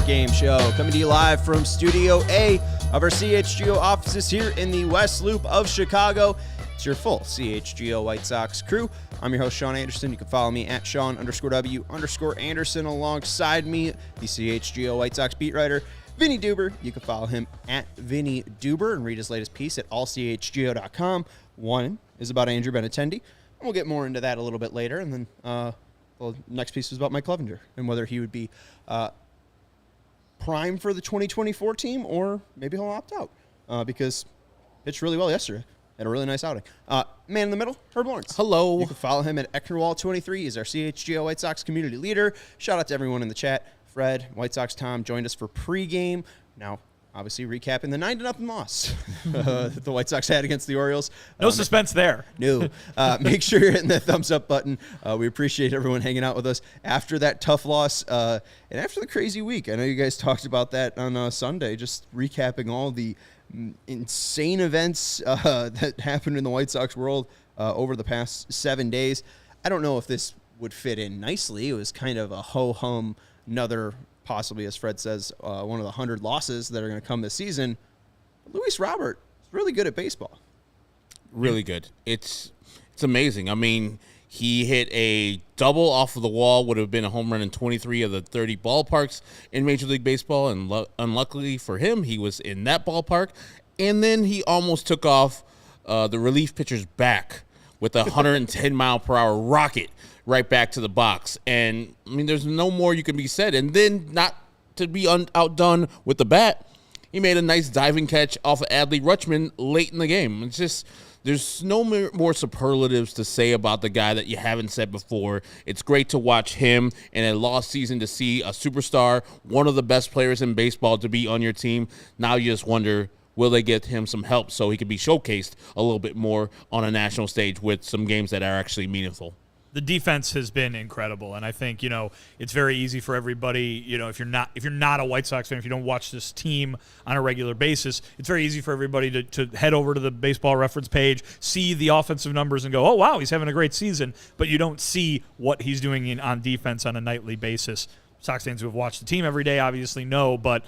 post-game show, coming to you live from Studio A of our CHGO offices here in the West Loop of Chicago. It's your full CHGO White Sox crew. I'm your host, Sean Anderson. You can follow me at Sean_W_Anderson. Alongside me, the CHGO White Sox beat writer, Vinnie Duber. You can follow him at Vinnie Duber and read his latest piece at allchgo.com. One is about Andrew Benintendi, and we'll get more into that a little bit later. And then the next piece was about Mike Clevenger and whether he would be prime for the 2024 team or maybe he'll opt out because pitched really well yesterday. Had a really nice outing. Man in the middle, Herb Lawrence. Hello. You can follow him at Eckerwall23. He's our CHGO White Sox community leader. Shout out to everyone in the chat. Fred, White Sox Tom joined us for pregame. Now, obviously, recapping the 9-0 loss that the White Sox had against the Orioles. No suspense there. No. Make sure you're hitting that thumbs up button. We appreciate everyone hanging out with us after that tough loss and after the crazy week. I know you guys talked about that on Sunday, just recapping all the insane events that happened in the White Sox world over the past 7 days. I don't know if this would fit in nicely. It was kind of a ho-hum, another possibly, as Fred says, one of the 100 losses that are going to come this season. Luis Robert is really good at baseball. Really good. It's amazing. I mean, he hit a double off of the wall, would have been a home run in 23 of the 30 ballparks in Major League Baseball, and unluckily for him, he was in that ballpark. And then he almost took off the relief pitcher's back with a 110-mile-per-hour rocket right back to the box. And, I mean, there's no more you can be said. And then, not to be outdone with the bat, he made a nice diving catch off of Adley Rutschman late in the game. It's just, there's no more superlatives to say about the guy that you haven't said before. It's great to watch him in a lost season, to see a superstar, one of the best players in baseball, to be on your team. Now you just wonder, will they get him some help so he can be showcased a little bit more on a national stage with some games that are actually meaningful? The defense has been incredible, and I think, it's very easy for everybody, if you're not a White Sox fan, if you don't watch this team on a regular basis, it's very easy for everybody to head over to the baseball reference page, see the offensive numbers and go, oh, wow, he's having a great season, but you don't see what he's doing on defense on a nightly basis. Sox fans who have watched the team every day obviously know, but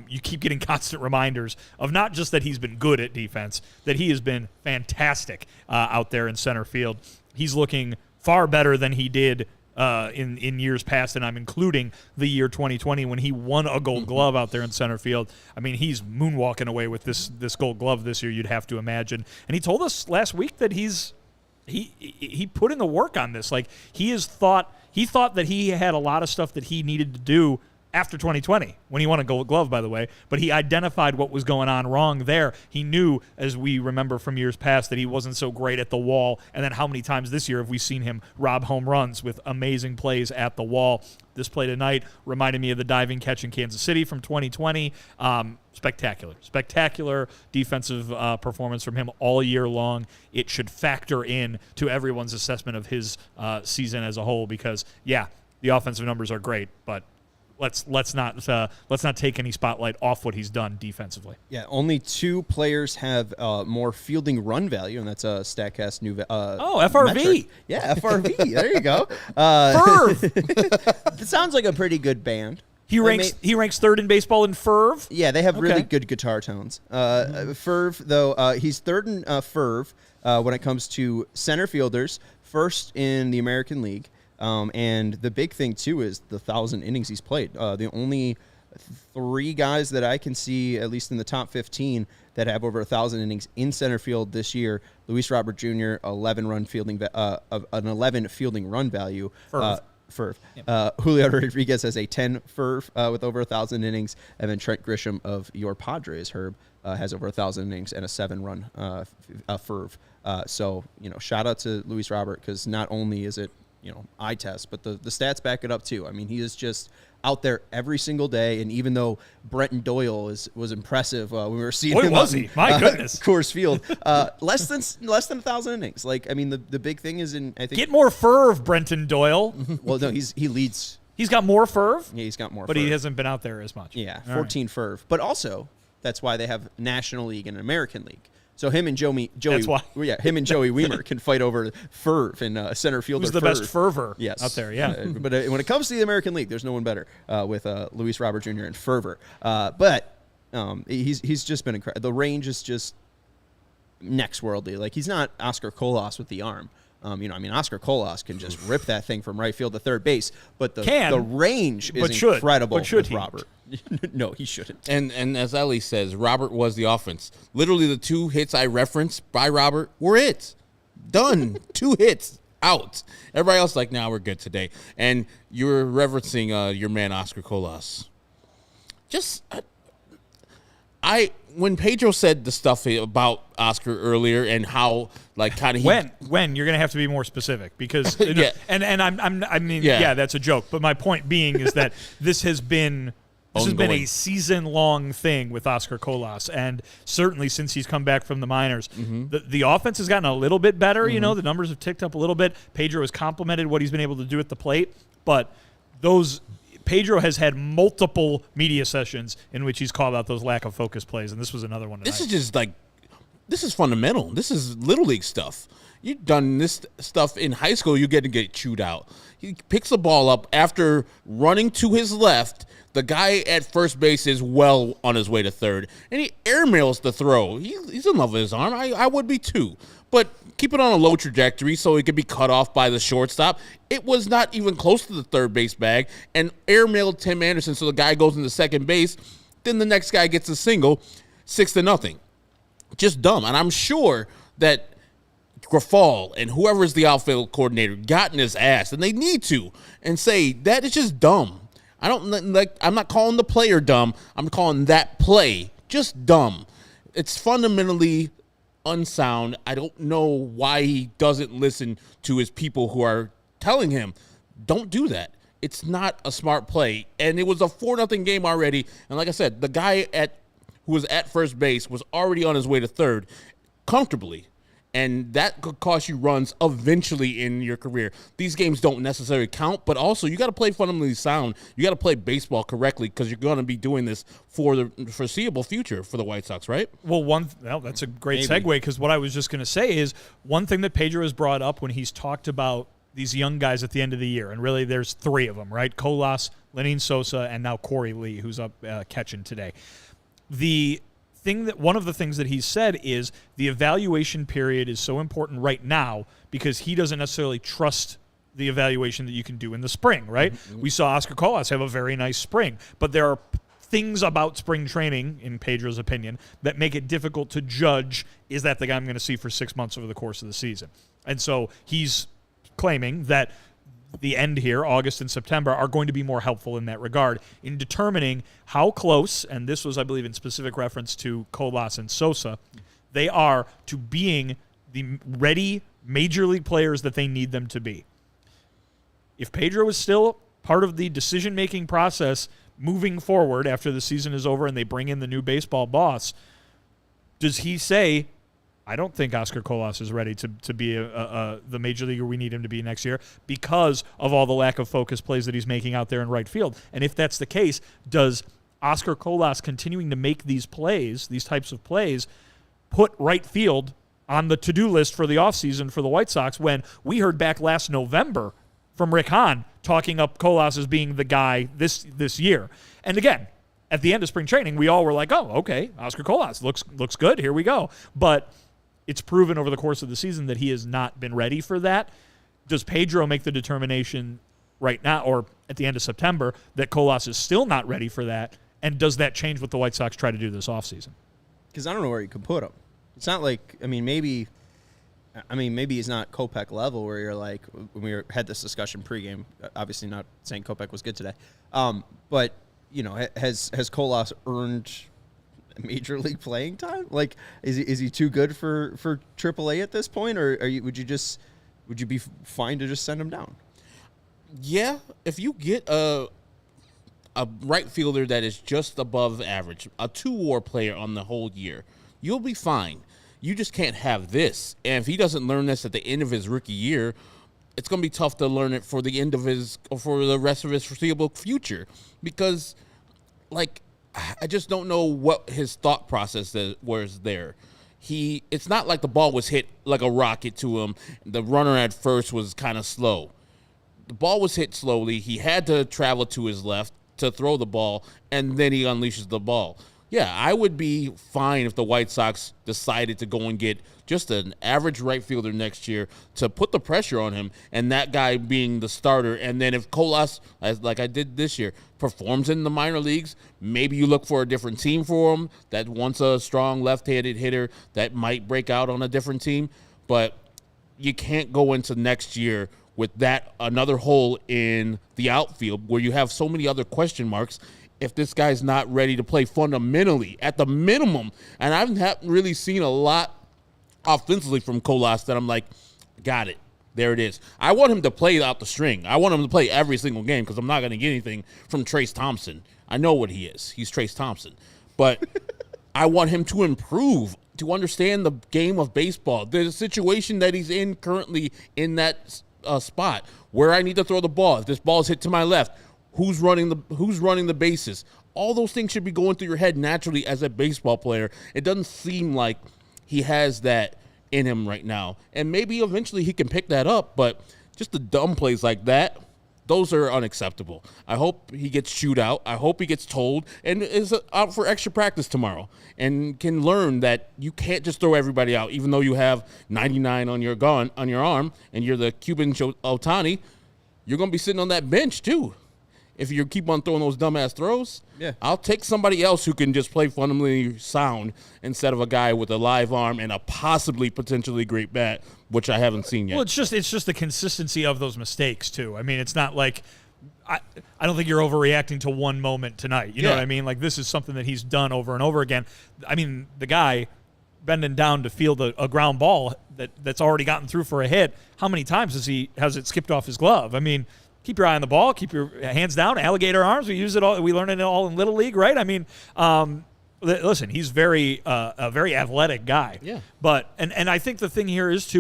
you keep getting constant reminders of not just that he's been good at defense, that he has been fantastic out there in center field. He's looking far better than he did in years past, and I'm including the year 2020 when he won a Gold Glove out there in center field. I mean, he's moonwalking away with this Gold Glove this year, you'd have to imagine. And he told us last week that he put in the work on this. Like, he thought that he had a lot of stuff that he needed to do after 2020, when he won a Gold Glove, by the way, but he identified what was going on wrong there. He knew, as we remember from years past, that he wasn't so great at the wall, and then how many times this year have we seen him rob home runs with amazing plays at the wall. This play tonight reminded me of the diving catch in Kansas City from 2020. Spectacular defensive performance from him all year long. It should factor in to everyone's assessment of his season as a whole because, yeah, the offensive numbers are great, but let's not take any spotlight off what he's done defensively. Yeah, only two players have more fielding run value, and that's a Statcast new FRV. Metric. Yeah, FRV. There you go. Ferv. It sounds like a pretty good band. He ranks third in baseball in ferv. Yeah, they have really good guitar tones. Ferv, though, he's third in ferv when it comes to center fielders, first in the American League. And the big thing, too, is the 1,000 innings he's played. The only three guys that I can see, at least in the top 15, that have over 1,000 innings in center field this year, Luis Robert Jr., 11 fielding run value. Ferv. Yep. Julio Rodriguez has a 10 Ferv with over 1,000 innings, and then Trent Grisham of your Padres, Herb, has over 1,000 innings and a 7-run Ferv. So, shout out to Luis Robert, because not only is it eye test, but the stats back it up too. I mean, he is just out there every single day, and even though Brenton Doyle was impressive when we were seeing him, was he? My goodness, Coors Field, less than 1,000 innings. Like, I mean, the big thing is I think get more ferv, Brenton Doyle. Well, no, he leads. He's got more ferv. Yeah, he's got more, but ferv. He hasn't been out there as much. Yeah, 14 ferv. But also, that's why they have National League and American League. So him and Joey. That's why. Yeah, him and Joey Weimer can fight over Ferv and center fielder. Who's the best fervor yes. out there? Yeah. But when it comes to the American League, there's no one better with Luis Robert Jr. and fervor. But he's just been incredible. The range is just next worldly. Like, he's not Oscar Colas with the arm. Oscar Colas can just rip that thing from right field to third base, but the range is incredible with Robert. No, he shouldn't. And as Ellie says, Robert was the offense. Literally, the 2 hits I referenced by Robert were it. Done. 2 hits. Out. Everybody else like, we're good today. And you're referencing your man, Oscar Colas. When Pedro said the stuff about Oscar earlier and how kind of when you're gonna have to be more specific because that's a joke, but my point being is that this has been a season-long thing with Oscar Colas, and certainly since he's come back from the minors, the offense has gotten a little bit better. The numbers have ticked up a little bit. Pedro has complimented what he's been able to do at the plate, but Pedro has had multiple media sessions in which he's called out those lack of focus plays, and this was another one tonight. This is just this is fundamental. This is Little League stuff. You've done this stuff in high school, you get chewed out. He picks the ball up after running to his left. The guy at first base is well on his way to third, and he airmails the throw. He's in love with his arm. I would be too. But keep it on a low trajectory so it could be cut off by the shortstop. It was not even close to the third base bag, and airmailed Tim Anderson so the guy goes into second base. Then the next guy gets a single, 6-0. Just dumb. And I'm sure that Grafal and whoever is the outfield coordinator got in his ass, and they need to, and say, that is just dumb. I'm not calling the player dumb. I'm calling that play just dumb. It's fundamentally unsound. I don't know why he doesn't listen to his people who are telling him, don't do that. It's not a smart play. And it was a 4-0 game already. And like I said, the guy who was at first base was already on his way to third comfortably. And that could cost you runs eventually in your career. These games don't necessarily count, but also you got to play fundamentally sound. You got to play baseball correctly because you're going to be doing this for the foreseeable future for the White Sox, right? Well, that's a great segue because what I was just going to say is one thing that Pedro has brought up when he's talked about these young guys at the end of the year, and really there's 3 of them, right? Colas, Lenin Sosa, and now Corey Lee, who's up catching today. One of the things that he said is the evaluation period is so important right now because he doesn't necessarily trust the evaluation that you can do in the spring, right? Mm-hmm. We saw Oscar Colas have a very nice spring, but there are things about spring training, in Pedro's opinion, that make it difficult to judge, is that the guy I'm going to see for 6 months over the course of the season? And so he's claiming that the end here, August and September, are going to be more helpful in that regard in determining how close, and this was, I believe, in specific reference to Colas and Sosa, they are to being the ready major league players that they need them to be. If Pedro is still part of the decision-making process moving forward after the season is over and they bring in the new baseball boss, does he say, I don't think Oscar Colas is ready to be the major leaguer we need him to be next year because of all the lack of focus plays that he's making out there in right field? And if that's the case, does Oscar Colas continuing to make these plays, these types of plays, put right field on the to-do list for the offseason for the White Sox when we heard back last November from Rick Hahn talking up Colas as being the guy this year? And again, at the end of spring training, we all were like, oh, okay, Oscar Colas looks good, here we go. But it's proven over the course of the season that he has not been ready for that. Does Pedro make the determination right now or at the end of September that Colas is still not ready for that? And does that change what the White Sox try to do this offseason? Because I don't know where you could put him. It's not like, maybe he's not Kopech level where you're like, when we had this discussion pregame, obviously not saying Kopech was good today. But, has Colas earned major league playing time? Like, is he too good for AAA at this point, or would you be fine to just send him down? Yeah, if you get a right fielder that is just above average, a 2-WAR player on the whole year, you'll be fine. You just can't have this. And if he doesn't learn this at the end of his rookie year, it's going to be tough to learn it for the rest of his foreseeable future because, I just don't know what his thought process was there. it's not like the ball was hit like a rocket to him. The runner at first was kind of slow. The ball was hit slowly. He had to travel to his left to throw the ball, and then he unleashes the ball. Yeah, I would be fine if the White Sox decided to go and get just an average right fielder next year to put the pressure on him, and that guy being the starter. And then if Colas, like I did this year, performs in the minor leagues, maybe you look for a different team for him that wants a strong left-handed hitter that might break out on a different team. But you can't go into next year with that another hole in the outfield where you have so many other question marks if this guy's not ready to play fundamentally at the minimum. And I haven't really seen a lot offensively from Colas that I'm like, got it. There it is. I want him to play out the string. I want him to play every single game because I'm not going to get anything from Trace Thompson. I know what he is. He's Trace Thompson. But I want him to improve, to understand the game of baseball. There's a situation that he's in currently in that spot where I need to throw the ball. If this ball is hit to my left, who's running the bases? All those things should be going through your head naturally as a baseball player. It doesn't seem like he has that in him right now. And maybe eventually he can pick that up, but just the dumb plays like that, those are unacceptable. I hope he gets chewed out. I hope he gets told and is out for extra practice tomorrow and can learn that you can't just throw everybody out. Even though you have 99 on your arm and you're the Cuban Ohtani, you're going to be sitting on that bench too. If you keep on throwing those dumbass throws, I'll take somebody else who can just play fundamentally sound instead of a guy with a live arm and a possibly potentially great bat, which I haven't seen yet. Well, it's just the consistency of those mistakes too. I mean, it's not like I don't think you're overreacting to one moment tonight. You know what I mean? Like this is something that he's done over and over again. I mean, the guy bending down to field a ground ball that's already gotten through for a hit. How many times has it skipped off his glove? I mean, keep your eye on the ball. Keep your hands down. Alligator arms. We use it all. We learn it all in Little League, right? I mean, listen, he's a very athletic guy. Yeah. But and I think the thing here is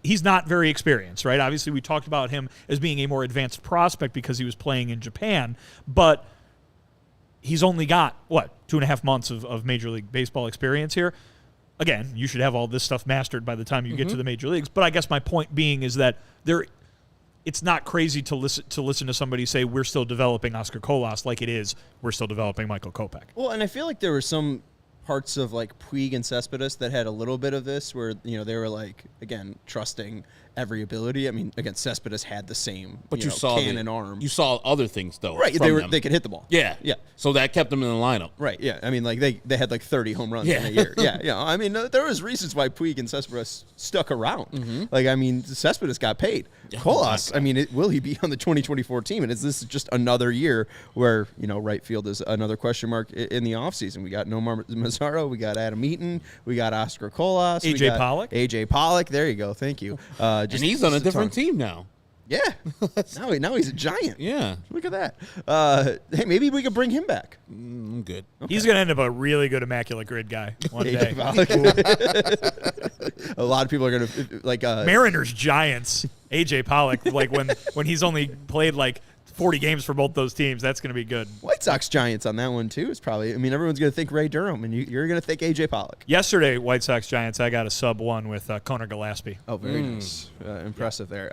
he's not very experienced, right? Obviously, we talked about him as being a more advanced prospect because he was playing in Japan, but he's only got 2.5 months of Major League Baseball experience here. Again, you should have all this stuff mastered by the time you get to the major leagues. But I guess my point being is that it's not crazy to listen to somebody say we're still developing Oscar Colas like it is we're still developing Michael Kopech. Well, and I feel like there were some parts of like Puig and Cespedes that had a little bit of this where, they were like, again, trusting every ability. I mean, again, Cespedes had the same you saw cannon arm. You saw other things, though. Right, they could hit the ball. Yeah. Yeah. So that kept them in the lineup. Right, yeah. I mean, like, they had like 30 home runs in a year. Yeah. I mean, there was reasons why Puig and Cespedes stuck around. Mm-hmm. Like, I mean, Cespedes got paid. Colas, I mean, will he be on the 2024 team? And is this just another year where, right field is another question mark in the offseason? We got Nomar Mazaro, we got Adam Eaton, we got Oscar Colas. AJ Pollock. AJ Pollock, there you go, thank you. And he's on a different team now. Yeah. now he's a giant. Yeah. Look at that. Hey, maybe we could bring him back. I'm good. Okay. He's going to end up a really good Immaculate Grid guy one day. A lot of people are going to like Mariners Giants. AJ Pollock, like when he's only played like 40 games for both those teams, that's going to be good. White Sox Giants on that one too is probably. I mean, everyone's going to think Ray Durham, and you're going to think AJ Pollock. Yesterday, White Sox Giants, I got a sub-1 with Conor Gillespie. Oh, very nice, impressive there.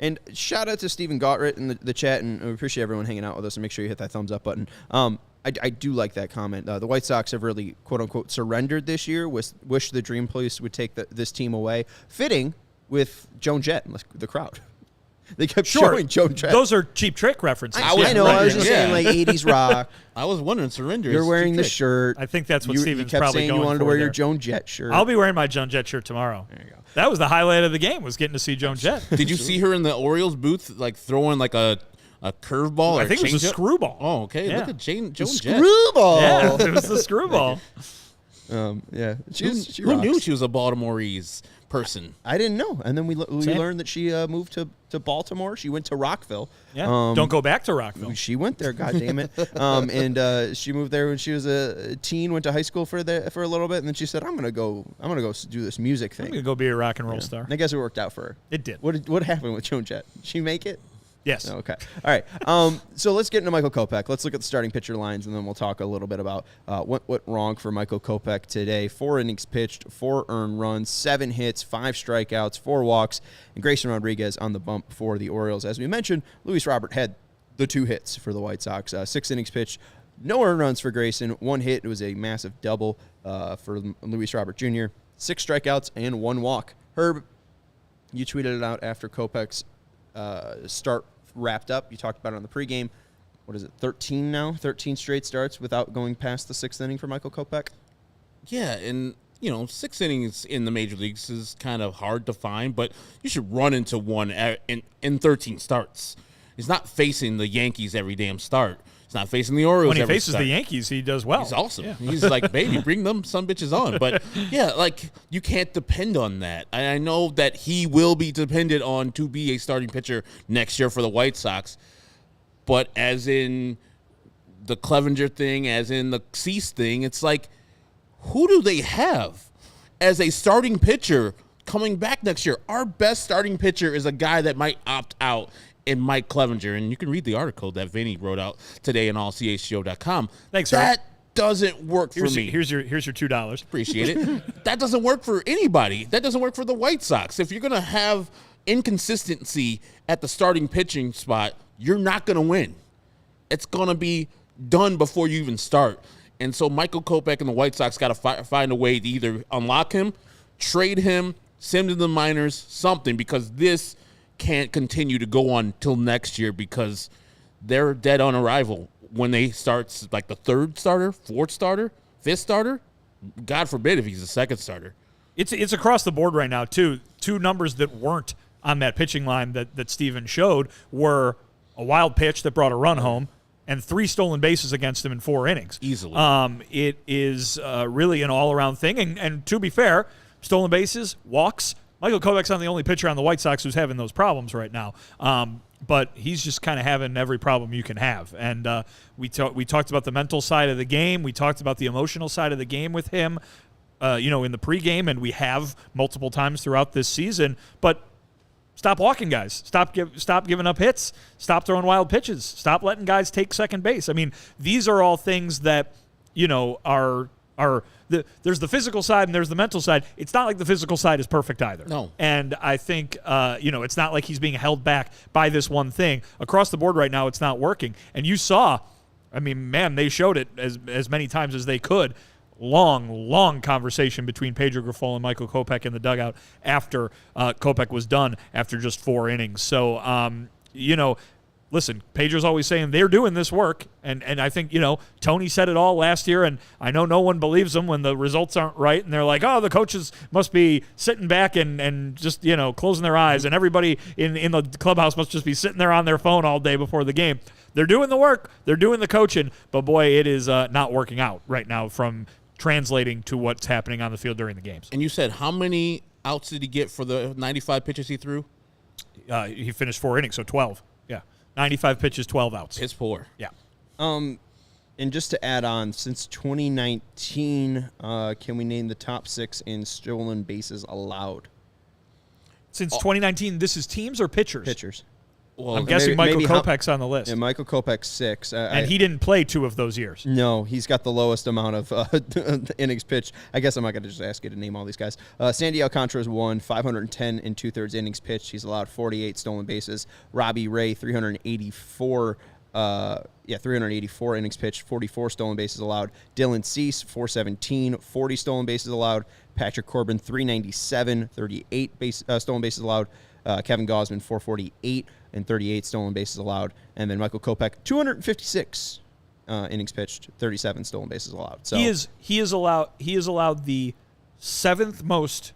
And shout out to Stephen Gautritt in the chat, and we appreciate everyone hanging out with us. And make sure you hit that thumbs up button. I do like that comment. The White Sox have really, quote unquote, surrendered this year. Wish the dream place would take this team away. Fitting with Joan Jett and the crowd. They kept showing Joan Jett. Those are Cheap Trick references. I know. I was just saying, like 80s rock. I was wondering, surrender. You're wearing the shirt. I think that's what Steven's kept probably saying going you wanted for to wear there. your Joan Jett shirt. I'll be wearing my Joan Jett shirt tomorrow. There you go. That was the highlight of the game, was getting to see Joan Jett. Did you see her in the Orioles booth, like throwing like a curveball? I think it was a screwball. Oh, okay. Yeah. Look at Joan Jett. Screwball. Yeah, it was the screwball. Yeah. Who knew she was a Baltimoreese person? I didn't know. And then we learned that she moved to Baltimore. She went to Rockville. Yeah. Don't go back to Rockville. She went there, God damn it. And she moved there when she was a teen, went to high school for a little bit, and then she said, I'm gonna go do this music thing. I'm going to go be a rock and roll star. And I guess it worked out for her. It did. What happened with Joan Jett? Did she make it? Yes. Okay. All right. So let's get into Michael Kopech. Let's look at the starting pitcher lines, and then we'll talk a little bit about what went wrong for Michael Kopech today. 4 innings pitched, 4 earned runs, 7 hits, 5 strikeouts, 4 walks, and Grayson Rodriguez on the bump for the Orioles. As we mentioned, Luis Robert had the 2 hits for the White Sox. 6 innings pitched, no earned runs for Grayson, 1 hit. It was a massive double for Luis Robert Jr., 6 strikeouts, and 1 walk. Herb, you tweeted it out after Kopech's start wrapped up. You talked about it on the pregame. What is it, 13 now? 13 straight starts without going past the 6th inning for Michael Kopech? Yeah, and, 6 innings in the major leagues is kind of hard to find, but you should run into one in 13 starts. He's not facing the Yankees every damn start. He's not facing the Orioles When he every faces start. the Yankees, he does well. He's awesome. Yeah. He's like, baby, bring them some bitches on. But, yeah, like, you can't depend on that. I know that he will be dependent on to be a starting pitcher next year for the White Sox. But as in the Clevenger thing, as in the Cease thing, it's like, who do they have as a starting pitcher coming back next year? Our best starting pitcher is a guy that might opt out in Mike Clevenger. And you can read the article that Vinnie wrote out today on allchgo.com. Thanks, sir. That doesn't work for me. Here's your $2. Appreciate it. That doesn't work for anybody. That doesn't work for the White Sox. If you're going to have inconsistency at the starting pitching spot, you're not going to win. It's going to be done before you even start. And so Michael Kopech and the White Sox got to find a way to either unlock him, trade him, send him to the minors, something, because this can't continue to go on till next year, because they're dead on arrival when they start, like the 3rd starter, 4th starter, 5th starter. God forbid if he's the 2nd starter. It's across the board right now, too. 2 numbers that weren't on that pitching line that Steven showed were a wild pitch that brought a run home and 3 stolen bases against him in 4 innings. Easily. It is really an all-around thing. And to be fair, stolen bases, walks, Michael Kopech's not the only pitcher on the White Sox who's having those problems right now. But he's just kind of having every problem you can have. And we talked about the mental side of the game. We talked about the emotional side of the game with him, in the pregame, and we have multiple times throughout this season. But stop walking guys. Stop giving up hits. Stop throwing wild pitches. Stop letting guys take second base. I mean, these are all things that, there's the physical side and there's the mental side. It's not like the physical side is perfect either. No. And I think, it's not like he's being held back by this one thing. Across the board right now, it's not working. And you saw, they showed it as many times as they could. Long conversation between Pedro Grifol and Michael Kopech in the dugout after Kopech was done after just 4 innings. So, listen, Pedro's always saying they're doing this work, and I think, Tony said it all last year, and I know no one believes them when the results aren't right, and they're like, oh, the coaches must be sitting back and just, closing their eyes, and everybody in the clubhouse must just be sitting there on their phone all day before the game. They're doing the work, they're doing the coaching, but boy, it is not working out right now from translating to what's happening on the field during the games. And you said how many outs did he get for the 95 pitches he threw? He finished 4 innings, so 12. Yeah. 95 pitches, 12 outs. Piss poor. Yeah. And just to add on, since 2019, can we name the top 6 in stolen bases allowed? Since 2019, this is teams or pitchers? Pitchers. Well, I'm guessing Michael maybe Kopech's on the list. Yeah, Michael Kopech 6. And he didn't play 2 of those years. No, he's got the lowest amount of innings pitched. I guess I'm not going to just ask you to name all these guys. Sandy Alcantara's 510 and 2/3 innings pitched. He's allowed 48 stolen bases. Robbie Ray, 384 innings pitched, 44 stolen bases allowed. Dylan Cease, 417, 40 stolen bases allowed. Patrick Corbin, 397, 38 stolen bases allowed. Kevin Gausman, 448 and 38 stolen bases allowed. And then Michael Kopech, 256 innings pitched, 37 stolen bases allowed. So he is allowed the sixth most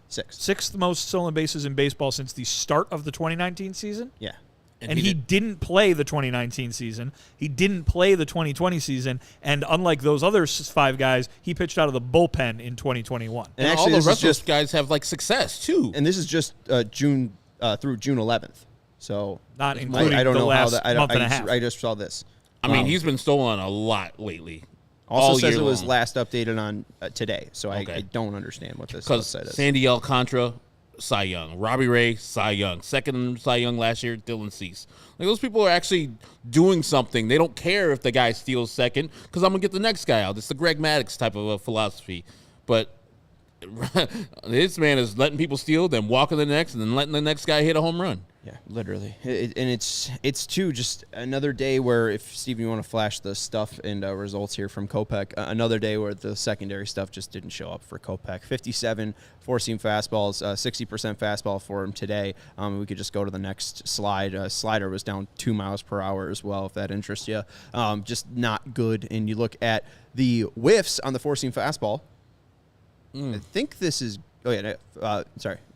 stolen bases in baseball since the start of the 2019 season. Yeah. And he didn't play the 2019 season. He didn't play the 2020 season. And unlike those other 5 guys, he pitched out of the bullpen in 2021. And actually, all the rest of those guys have success too. And this is just June through June 11th. So not including I don't the know last how that. month and a half. I just saw this. I mean, he's been stolen a lot lately. Also says it was last updated on today, so I don't understand what this because said is. Sandy Alcantara Cy Young. Robbie Ray, Cy Young. Second Cy Young last year, Dylan Cease. Like, those people are actually doing something. They don't care if the guy steals second because I'm going to get the next guy out. It's the Greg Maddux type of a philosophy. But this man is letting people steal, then walking the next, and then letting the next guy hit a home run. Yeah, literally. And it's too just another day where, if Steve, you want to flash the stuff and results here from Kopech, another day where the secondary stuff just didn't show up for Kopech. 57 four-seam fastballs, 60% fastball for him today. We could just go to the next slide. Slider was down 2 miles per hour as well, if that interests you. Just not good. And you look at the whiffs on the four-seam fastball. I think this is this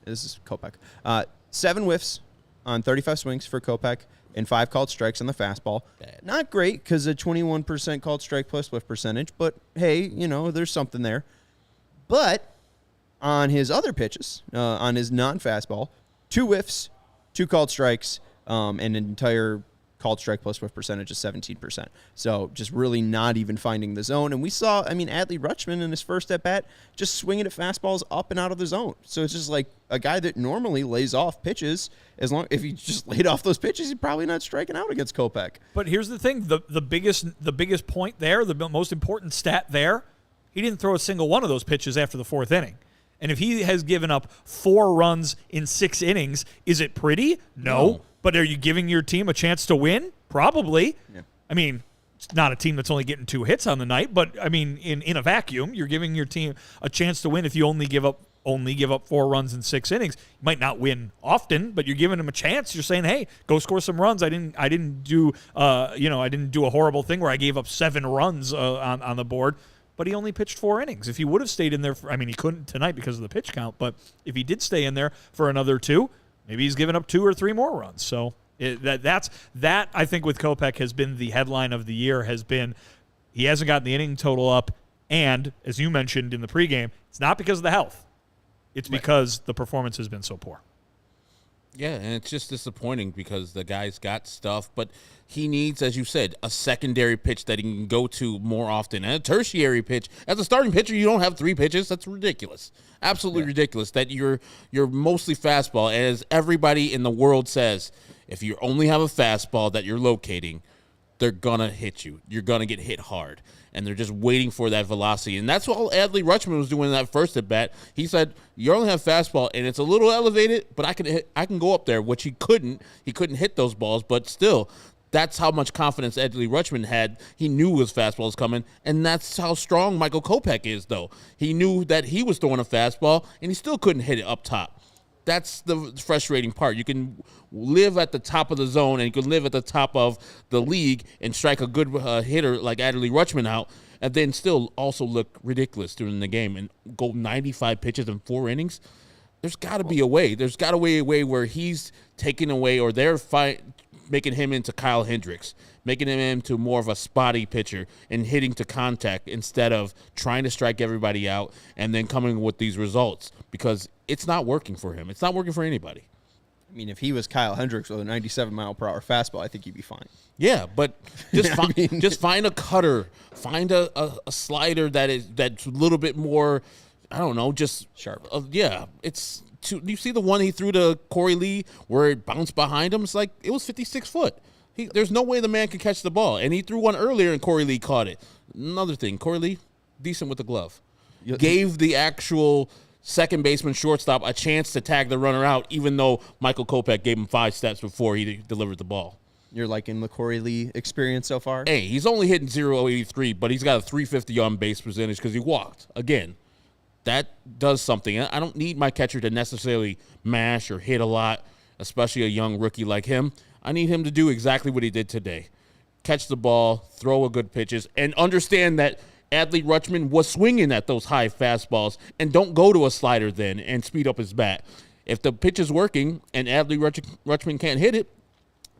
is Kopech. 7 whiffs on 35 swings for Kopech and 5 called strikes on the fastball. Bad. Not great because a 21% called strike plus whiff percentage, but hey, there's something there. But on his other pitches, on his non-fastball, 2 whiffs, 2 called strikes, and an entire called strike plus whiff percentage is 17%. So just really not even finding the zone. And we saw, Adley Rutschman in his first at-bat just swinging at fastballs up and out of the zone. So it's just like a guy that normally lays off pitches. If he just laid off those pitches, he's probably not striking out against Kopech. But here's the thing. The biggest point there, the most important stat there, he didn't throw a single one of those pitches after the 4th inning. And if he has given up 4 runs in 6 innings, is it pretty? No. But are you giving your team a chance to win? Probably. Yeah. It's not a team that's only getting 2 hits on the night, but in a vacuum, you're giving your team a chance to win if you only give up 4 runs in 6 innings. You might not win often, but you're giving them a chance. You're saying, "Hey, go score some runs." I didn't do a horrible thing where I gave up 7 runs on the board. But he only pitched 4 innings. If he would have stayed in there, he couldn't tonight because of the pitch count. But if he did stay in there for another 2. Maybe he's given up 2 or 3 more runs. So that I think with Kopech has been the headline of the year. Has been he hasn't gotten the inning total up, and as you mentioned in the pregame, it's not because of the health. It's because the performance has been so poor. Yeah, and it's just disappointing because the guy's got stuff, but he needs, as you said, a secondary pitch that he can go to more often, and a tertiary pitch. As a starting pitcher, you don't have 3 pitches. That's ridiculous. Absolutely ridiculous that you're mostly fastball. As everybody in the world says, if you only have a fastball that you're locating, they're going to hit you. You're going to get hit hard. And they're just waiting for that velocity. And that's what Adley Rutschman was doing in that first at-bat. He said, you only have fastball, and it's a little elevated, but I can go up there, which he couldn't. He couldn't hit those balls, but still, that's how much confidence Adley Rutschman had. He knew his fastball was coming, and that's how strong Michael Kopech is, though. He knew that he was throwing a fastball, and he still couldn't hit it up top. That's the frustrating part. You can live at the top of the zone and you can live at the top of the league and strike a good hitter like Adley Rutschman out and then still also look ridiculous during the game and go 95 pitches in 4 innings. There's got to be a way. There's got to be a way where he's taking away or they're making him into Kyle Hendricks, making him into more of a spotty pitcher and hitting to contact instead of trying to strike everybody out and then coming with these results because it's not working for him. It's not working for anybody. If he was Kyle Hendricks with a 97-mile-per-hour fastball, I think he'd be fine. Yeah, but just find a cutter, find a slider that's a little bit more, I don't know, just sharp. You see the one he threw to Corey Lee where it bounced behind him? It's like it was 56 foot. There's no way the man could catch the ball. And he threw one earlier and Corey Lee caught it. Another thing, Corey Lee, decent with the glove. Gave the actual second baseman shortstop a chance to tag the runner out, even though Michael Kopech gave him 5 steps before he delivered the ball. You're liking the Corey Lee experience so far? Hey, he's only hitting .083, but he's got a .350 on base percentage because he walked. Again, that does something. I don't need my catcher to necessarily mash or hit a lot, especially a young rookie like him. I need him to do exactly what he did today. Catch the ball, throw a good pitches, and understand that Adley Rutschman was swinging at those high fastballs, and don't go to a slider then and speed up his bat. If the pitch is working and Adley Rutschman can't hit it,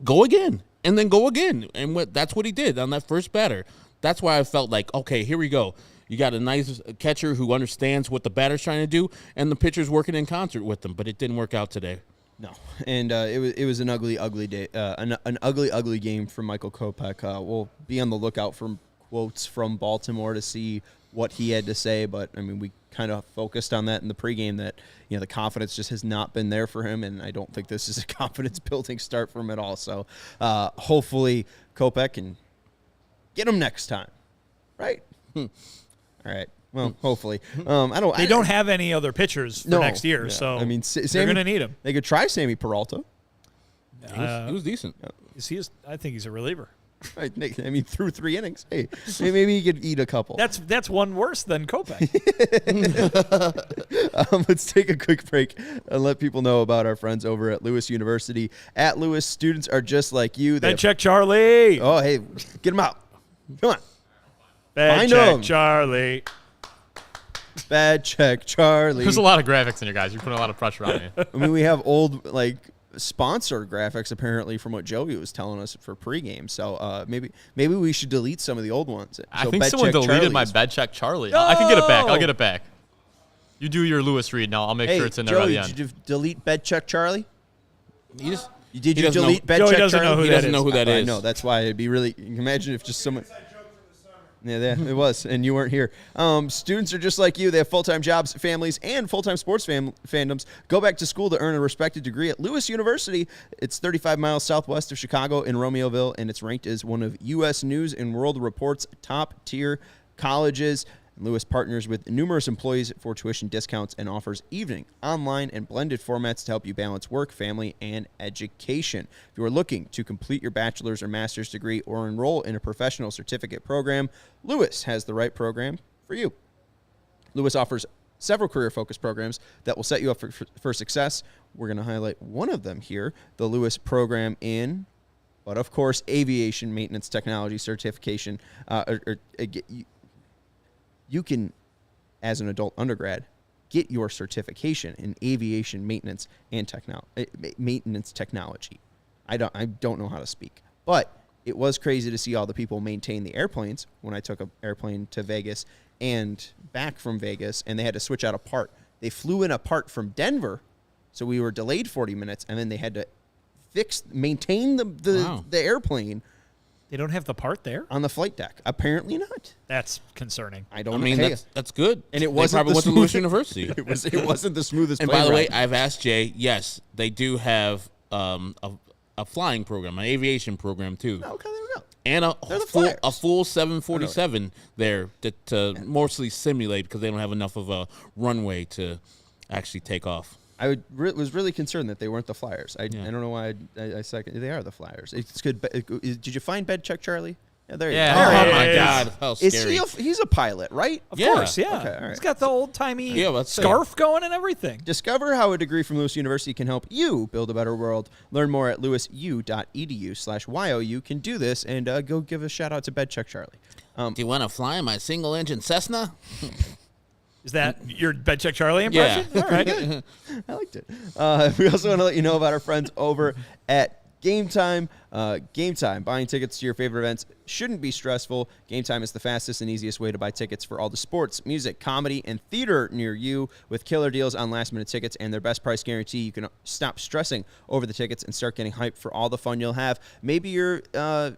go again, and then go again. And that's what he did on that first batter. That's why I felt like, okay, here we go. You got a nice catcher who understands what the batter's trying to do, and the pitcher's working in concert with them, but it didn't work out today. No, and it was an ugly day, an ugly game for Michael Kopech. We'll be on the lookout for quotes from Baltimore to see what he had to say, but I mean, we kind of focused on that in the pregame that, the confidence just has not been there for him, and I don't think this is a confidence-building start for him at all. So hopefully Kopech can get him next time, right? All right. Well, hopefully. They don't have any other pitchers for next year, so I mean, they're going to need him. They could try Sammy Peralta. He was decent. I think he's a reliever. I mean, through 3 innings. Hey, maybe he could eat a couple. That's one worse than Kopech. Let's take a quick break and let people know about our friends over at Lewis University. At Lewis, students are just like you. Bad check, Charlie. Oh, hey, get them out. Come on. Bad check, Charlie. Bad check, Charlie. There's a lot of graphics in here, guys. You're putting a lot of pressure on me. I mean, we have old, sponsor graphics apparently from what Joey was telling us for pregame. So maybe we should delete some of the old ones. I think someone deleted my bed check Charlie. No! I can get it back. I'll get it back. You do your Lewis read now. I'll make sure it's in there by the end. Did you delete bed check Charlie? Did you delete bed check Charlie? He doesn't know who that is. I know. That's why it'd be really. Imagine if just someone. Yeah, it was, and you weren't here. Students are just like you. They have full-time jobs, families, and full-time sports fandoms. Go back to school to earn a respected degree at Lewis University. It's 35 miles southwest of Chicago in Romeoville, and it's ranked as one of U.S. News and World Report's top-tier colleges. Lewis partners with numerous employees for tuition discounts and offers evening, online, and blended formats to help you balance work, family, and education. If you are looking to complete your bachelor's or master's degree or enroll in a professional certificate program, Lewis has the right program for you. Lewis offers several career-focused programs that will set you up for success. We're going to highlight one of them here, the Lewis program in, but of course, aviation maintenance technology certification. You can, as an adult undergrad, get your certification in aviation maintenance and maintenance technology. I don't know how to speak, but it was crazy to see all the people maintain the airplanes when I took an airplane to Vegas and back from Vegas, and they had to switch out a part. They flew in a part from Denver, so we were delayed 40 minutes, and then they had to maintain the airplane. They don't have the part there on the flight deck. Apparently not. That's concerning. I mean, that's good. And it wasn't probably went to Lewis University. It wasn't the smoothest. And by the way, I've asked Jay. Yes, they do have a flying program, an aviation program too. Okay, there we go. And a full 747 there to mostly simulate because they don't have enough of a runway to actually take off. I was really concerned that they weren't the Flyers. I don't know why I second. They are the Flyers. It's good. Did you find bed check Charlie? Yeah, there you go. Oh my God, how scary! He's a pilot, right? Of course, yeah. Okay, all right. He's got the old timey scarf going and everything. Discover how a degree from Lewis University can help you build a better world. Learn more at lewisu.edu/YOU. Can do this and go give a shout out to bed check Charlie. Do you want to fly in my single engine Cessna? Is that your bed check Charlie impression? Yeah. All right, good. I liked it. We also want to let you know about our friends over at Game Time. Game Time. Buying tickets to your favorite events shouldn't be stressful. Game Time is the fastest and easiest way to buy tickets for all the sports, music, comedy, and theater near you. With killer deals on last-minute tickets and their best price guarantee, you can stop stressing over the tickets and start getting hyped for all the fun you'll have. Maybe you're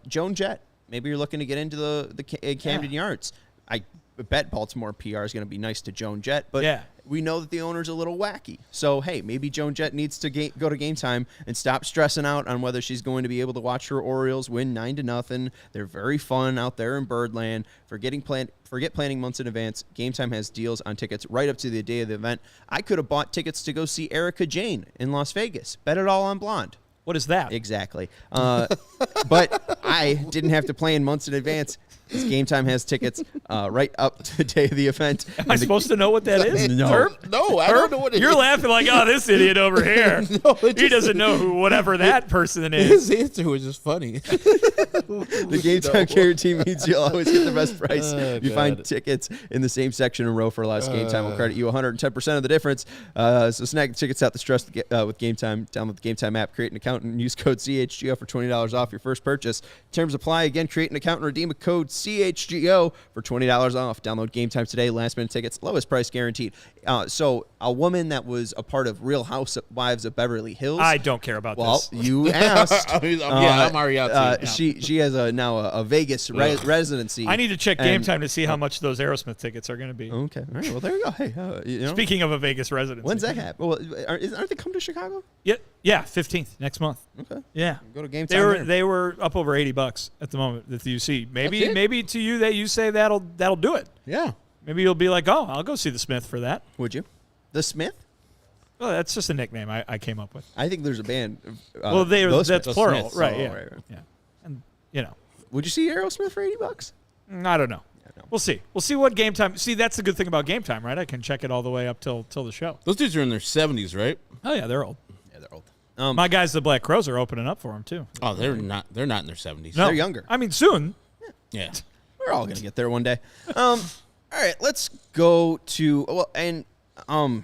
Joan Jett. Maybe you're looking to get into the Camden Yards. I bet Baltimore PR is going to be nice to Joan Jett, but we know that the owner's a little wacky. So, hey, maybe Joan Jett needs to go to Game Time and stop stressing out on whether she's going to be able to watch her Orioles win 9-0. They're very fun out there in Birdland. Forget planning months in advance. Game Time has deals on tickets right up to the day of the event. I could have bought tickets to go see Erica Jane in Las Vegas. Bet it all on Blonde. What is that? Exactly. But I didn't have to plan months in advance. Because Game Time has tickets right up to the day of the event. Am I supposed to know what that is? No. No, I don't know what it is. You're laughing like, oh, this idiot over here. He doesn't know who whatever that person is. His answer was just funny. The Game Time guarantee means you'll always get the best price. You find tickets in the same section and row for less. Game Time will credit you 110% of the difference. So snag the tickets out the stress with Game Time. Download the Game Time app, create an account, and use code CHGO for $20 off your first purchase. Terms apply. Again, create an account and redeem a code CHGO for $20 off. Download Game Time today. Last minute tickets, lowest price guaranteed. So a woman that was a part of Real Housewives of Beverly Hills. I don't care about this. Well, you asked. I'm already out too. She has now a Vegas residency. I need to check Game Time to see how much those Aerosmith tickets are going to be. Okay. All right. Well, there you go. Hey, Speaking of a Vegas residency. When's that happen? Well, aren't they coming to Chicago? Yeah, 15th next month. Okay. Yeah. Go to Game Time. They were up over $80 at the moment that you see. Maybe to you that you say that'll do it. Yeah. Maybe you'll be like, oh, I'll go see the Smith for that. Would you? The Smith? Well, that's just a nickname I came up with. I think there's a band. That's plural, Smiths. right? Oh, Yeah. right. Yeah. And Would you see Aerosmith for $80? I don't know. No. We'll see. We'll see what Game Time. See, that's the good thing about Game Time, right? I can check it all the way up till the show. Those dudes are in their 70s, right? Oh yeah, they're old. Yeah, they're old. My guys, the Black Crows, are opening up for them too. Oh, they're not in their 70s. No, They're younger. I mean, soon. Yeah. We're all gonna get there one day. All right, let's go to I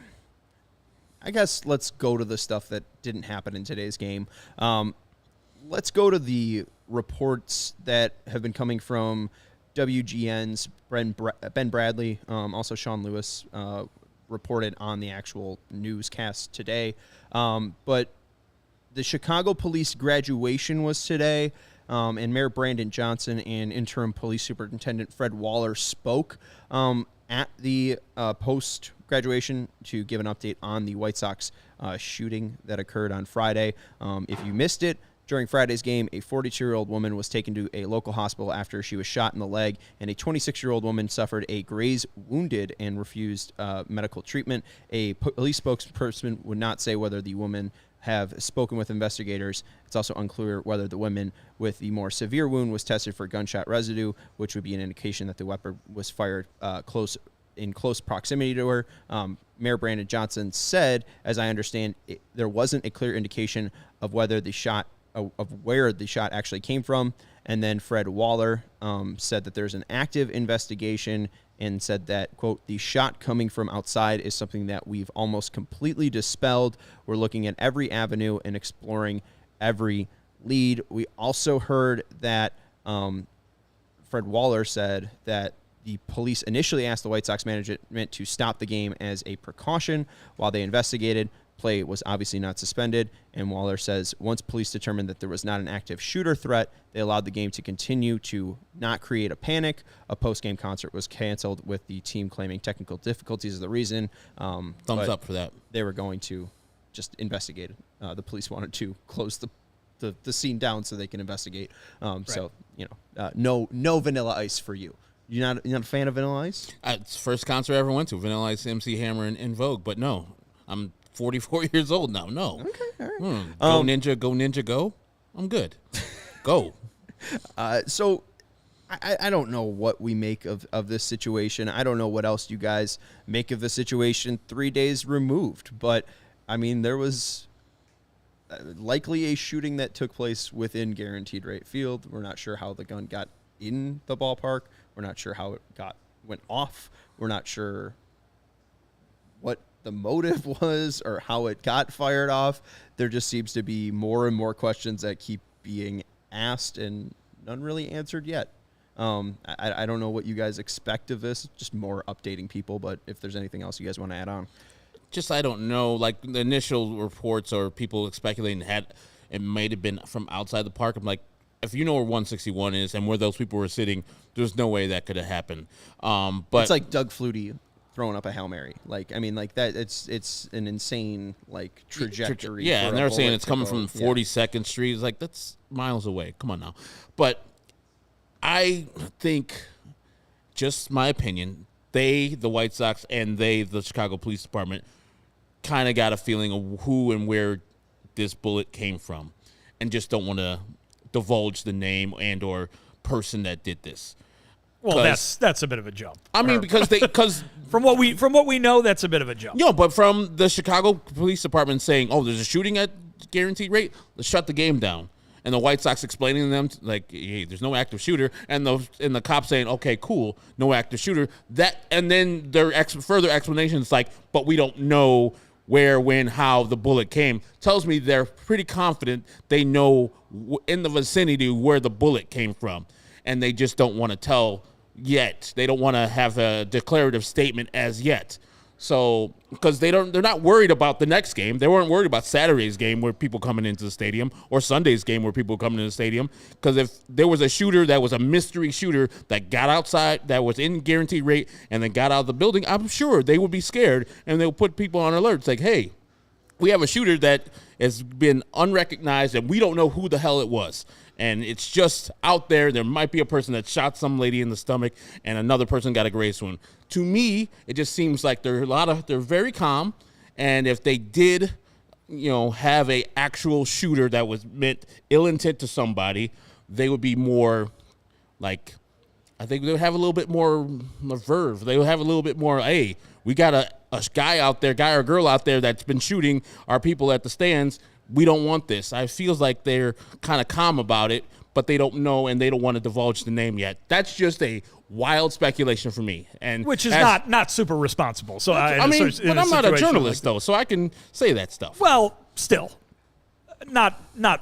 guess let's go to the stuff that didn't happen in today's game. Let's go to the reports that have been coming from WGN's Ben Bradley, also Sean Lewis, reported on the actual newscast today. But the Chicago police graduation was today, and Mayor Brandon Johnson and interim police superintendent Fred Waller spoke at the post-graduation to give an update on the White Sox shooting that occurred on Friday. If you missed it, during Friday's game, a 42-year-old woman was taken to a local hospital after she was shot in the leg, and a 26-year-old woman suffered a graze wounded and refused medical treatment. A police spokesperson would not say whether the woman have spoken with investigators. It's also unclear whether the woman with the more severe wound was tested for gunshot residue, which would be an indication that the weapon was fired in close proximity to her. Mayor Brandon Johnson said, as I understand, there wasn't a clear indication of whether the shot of where the shot actually came from. And then Fred Waller said that there's an active investigation and said that, quote, the shot coming from outside is something that we've almost completely dispelled. We're looking at every avenue and exploring every lead. We also heard that Fred Waller said that the police initially asked the White Sox management to stop the game as a precaution while they investigated. Play was obviously not suspended, and Waller says once police determined that there was not an active shooter threat, they allowed the game to continue to not create a panic. A post-game concert was canceled with the team claiming technical difficulties as the reason. Thumbs up for that. They were going to just investigate it. The police wanted to close the scene down so they can investigate. Right. So, no Vanilla Ice for you. You're not a fan of Vanilla Ice? It's the first concert I ever went to, Vanilla Ice, MC Hammer, and In Vogue. But no, I'm 44 years old now. No. Okay, all right. Go Ninja, go. I'm good. Go. So I don't know what we make of this situation. I don't know what else you guys make of the situation 3 days removed. But, I mean, there was likely a shooting that took place within Guaranteed Rate Field. We're not sure how the gun got in the ballpark. We're not sure how it went off. We're not sure what the motive was or how it got fired off. There just seems to be more and more questions that keep being asked and none really answered yet. I don't know what you guys expect of this, just more updating people, but if there's anything else you guys want to add on. Just, I don't know, like the initial reports or people speculating it might have been from outside the park. I'm like, if you know where 161 is and where those people were sitting, there's no way that could have happened. But it's like Doug Flutie throwing up a Hail Mary. Like, I mean, like that, it's an insane, like, trajectory. Yeah, and they're saying it's coming from 42nd Street. It's like, that's miles away. Come on now. But I think, just my opinion, the White Sox, and the Chicago Police Department, kind of got a feeling of who and where this bullet came from and just don't want to divulge the name and or person that did this. Well, that's a bit of a jump. I mean, because from what we know, that's a bit of a jump. No, but from the Chicago Police Department saying, "Oh, there's a shooting at Guaranteed Rate. Let's shut the game down," and the White Sox explaining to them like, "Hey, there's no active shooter," and the cops saying, "Okay, cool, no active shooter." That, and then their further explanations like, "But we don't know where, when, how the bullet came," tells me they're pretty confident they know in the vicinity where the bullet came from. and they just don't want to tell yet. They don't want to have a declarative statement as yet. So, because they're not worried about the next game. They weren't worried about Saturday's game where people coming into the stadium or Sunday's game where people coming into the stadium. Because if there was a shooter that was a mystery shooter that got outside, that was in guaranteed rate, and then got out of the building, I'm sure they would be scared and they'll put people on alert. It's like, hey, we have a shooter that has been unrecognized and we don't know who the hell it was. And it's just out there. There might be a person that shot some lady in the stomach and another person got a gray wound. To me, it just seems like they're very calm. And if they did, have a actual shooter that was meant ill intent to somebody, they would be more like, I think they would have a little bit more verve. They would have a little bit more, hey, we got a guy out there, guy or girl out there that's been shooting our people at the stands. We don't want this. I feels like they're kind of calm about it, but they don't know and they don't want to divulge the name yet. That's just a wild speculation for me, and which is not super responsible. So but I'm not a journalist though, so I can say that stuff. Well, still, not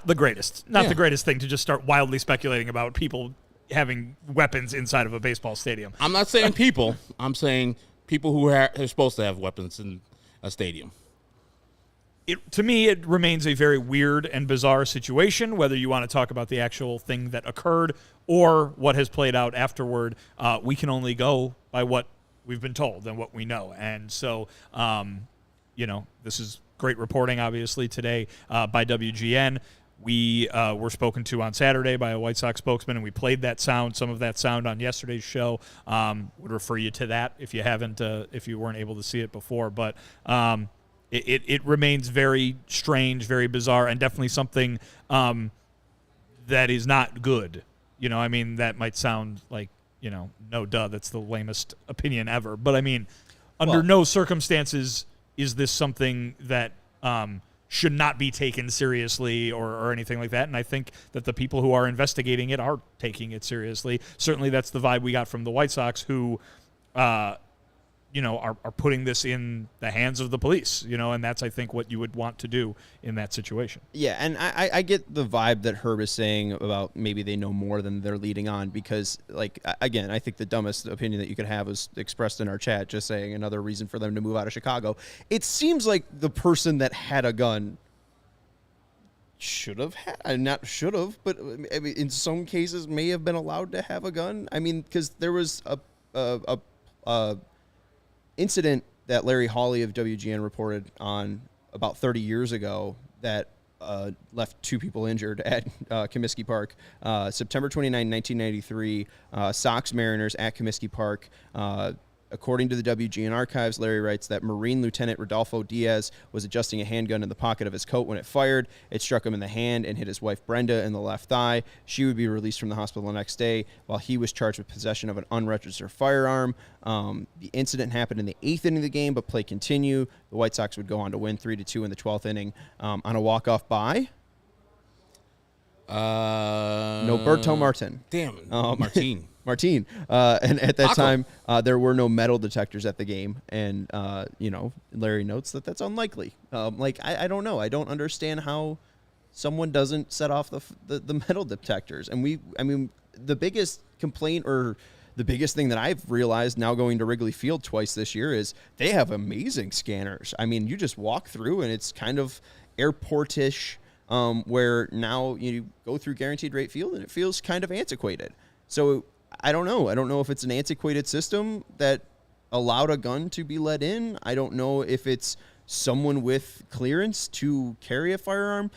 the greatest, the greatest thing to just start wildly speculating about people having weapons inside of a baseball stadium. I'm not saying people. I'm saying people who are supposed to have weapons in a stadium. To me, it remains a very weird and bizarre situation, whether you want to talk about the actual thing that occurred or what has played out afterward. We can only go by what we've been told and what we know. And so, this is great reporting, obviously, today by WGN. We were spoken to on Saturday by a White Sox spokesman, and we played some of that sound on yesterday's show. Would refer you to that if you weren't able to see it before. But It remains very strange, very bizarre, and definitely something that is not good. That might sound like, no duh, that's the lamest opinion ever. But, under no circumstances is this something that should not be taken seriously or anything like that. And I think that the people who are investigating it are taking it seriously. Certainly that's the vibe we got from the White Sox, who are putting this in the hands of the police, and that's, I think, what you would want to do in that situation. Yeah, and I get the vibe that Herb is saying about maybe they know more than they're leading on because, again, I think the dumbest opinion that you could have was expressed in our chat, just saying another reason for them to move out of Chicago. It seems like the person that had a gun but in some cases may have been allowed to have a gun. Because there was a incident that Larry Hawley of WGN reported on about 30 years ago that left two people injured at Comiskey Park. September 29, 1993, Sox Mariners at Comiskey Park. According to the WGN archives, Larry writes that Marine Lieutenant Rodolfo Diaz was adjusting a handgun in the pocket of his coat when it fired. It struck him in the hand and hit his wife Brenda in the left thigh. She would be released from the hospital the next day while he was charged with possession of an unregistered firearm. The incident happened in the 8th inning of the game, but play continued. The White Sox would go on to win 3-2 in the 12th inning on a walk-off by Noberto Martin. Damn, Martin. Martin. And at that time, there were no metal detectors at the game. And, Larry notes that that's unlikely. I don't know. I don't understand how someone doesn't set off the metal detectors. And the biggest complaint or the biggest thing that I've realized now going to Wrigley Field twice this year is they have amazing scanners. You just walk through and it's kind of airport-ish, where now you go through guaranteed rate field and it feels kind of antiquated. So I don't know. I don't know if it's an antiquated system that allowed a gun to be let in. I don't know if it's someone with clearance to carry a firearm.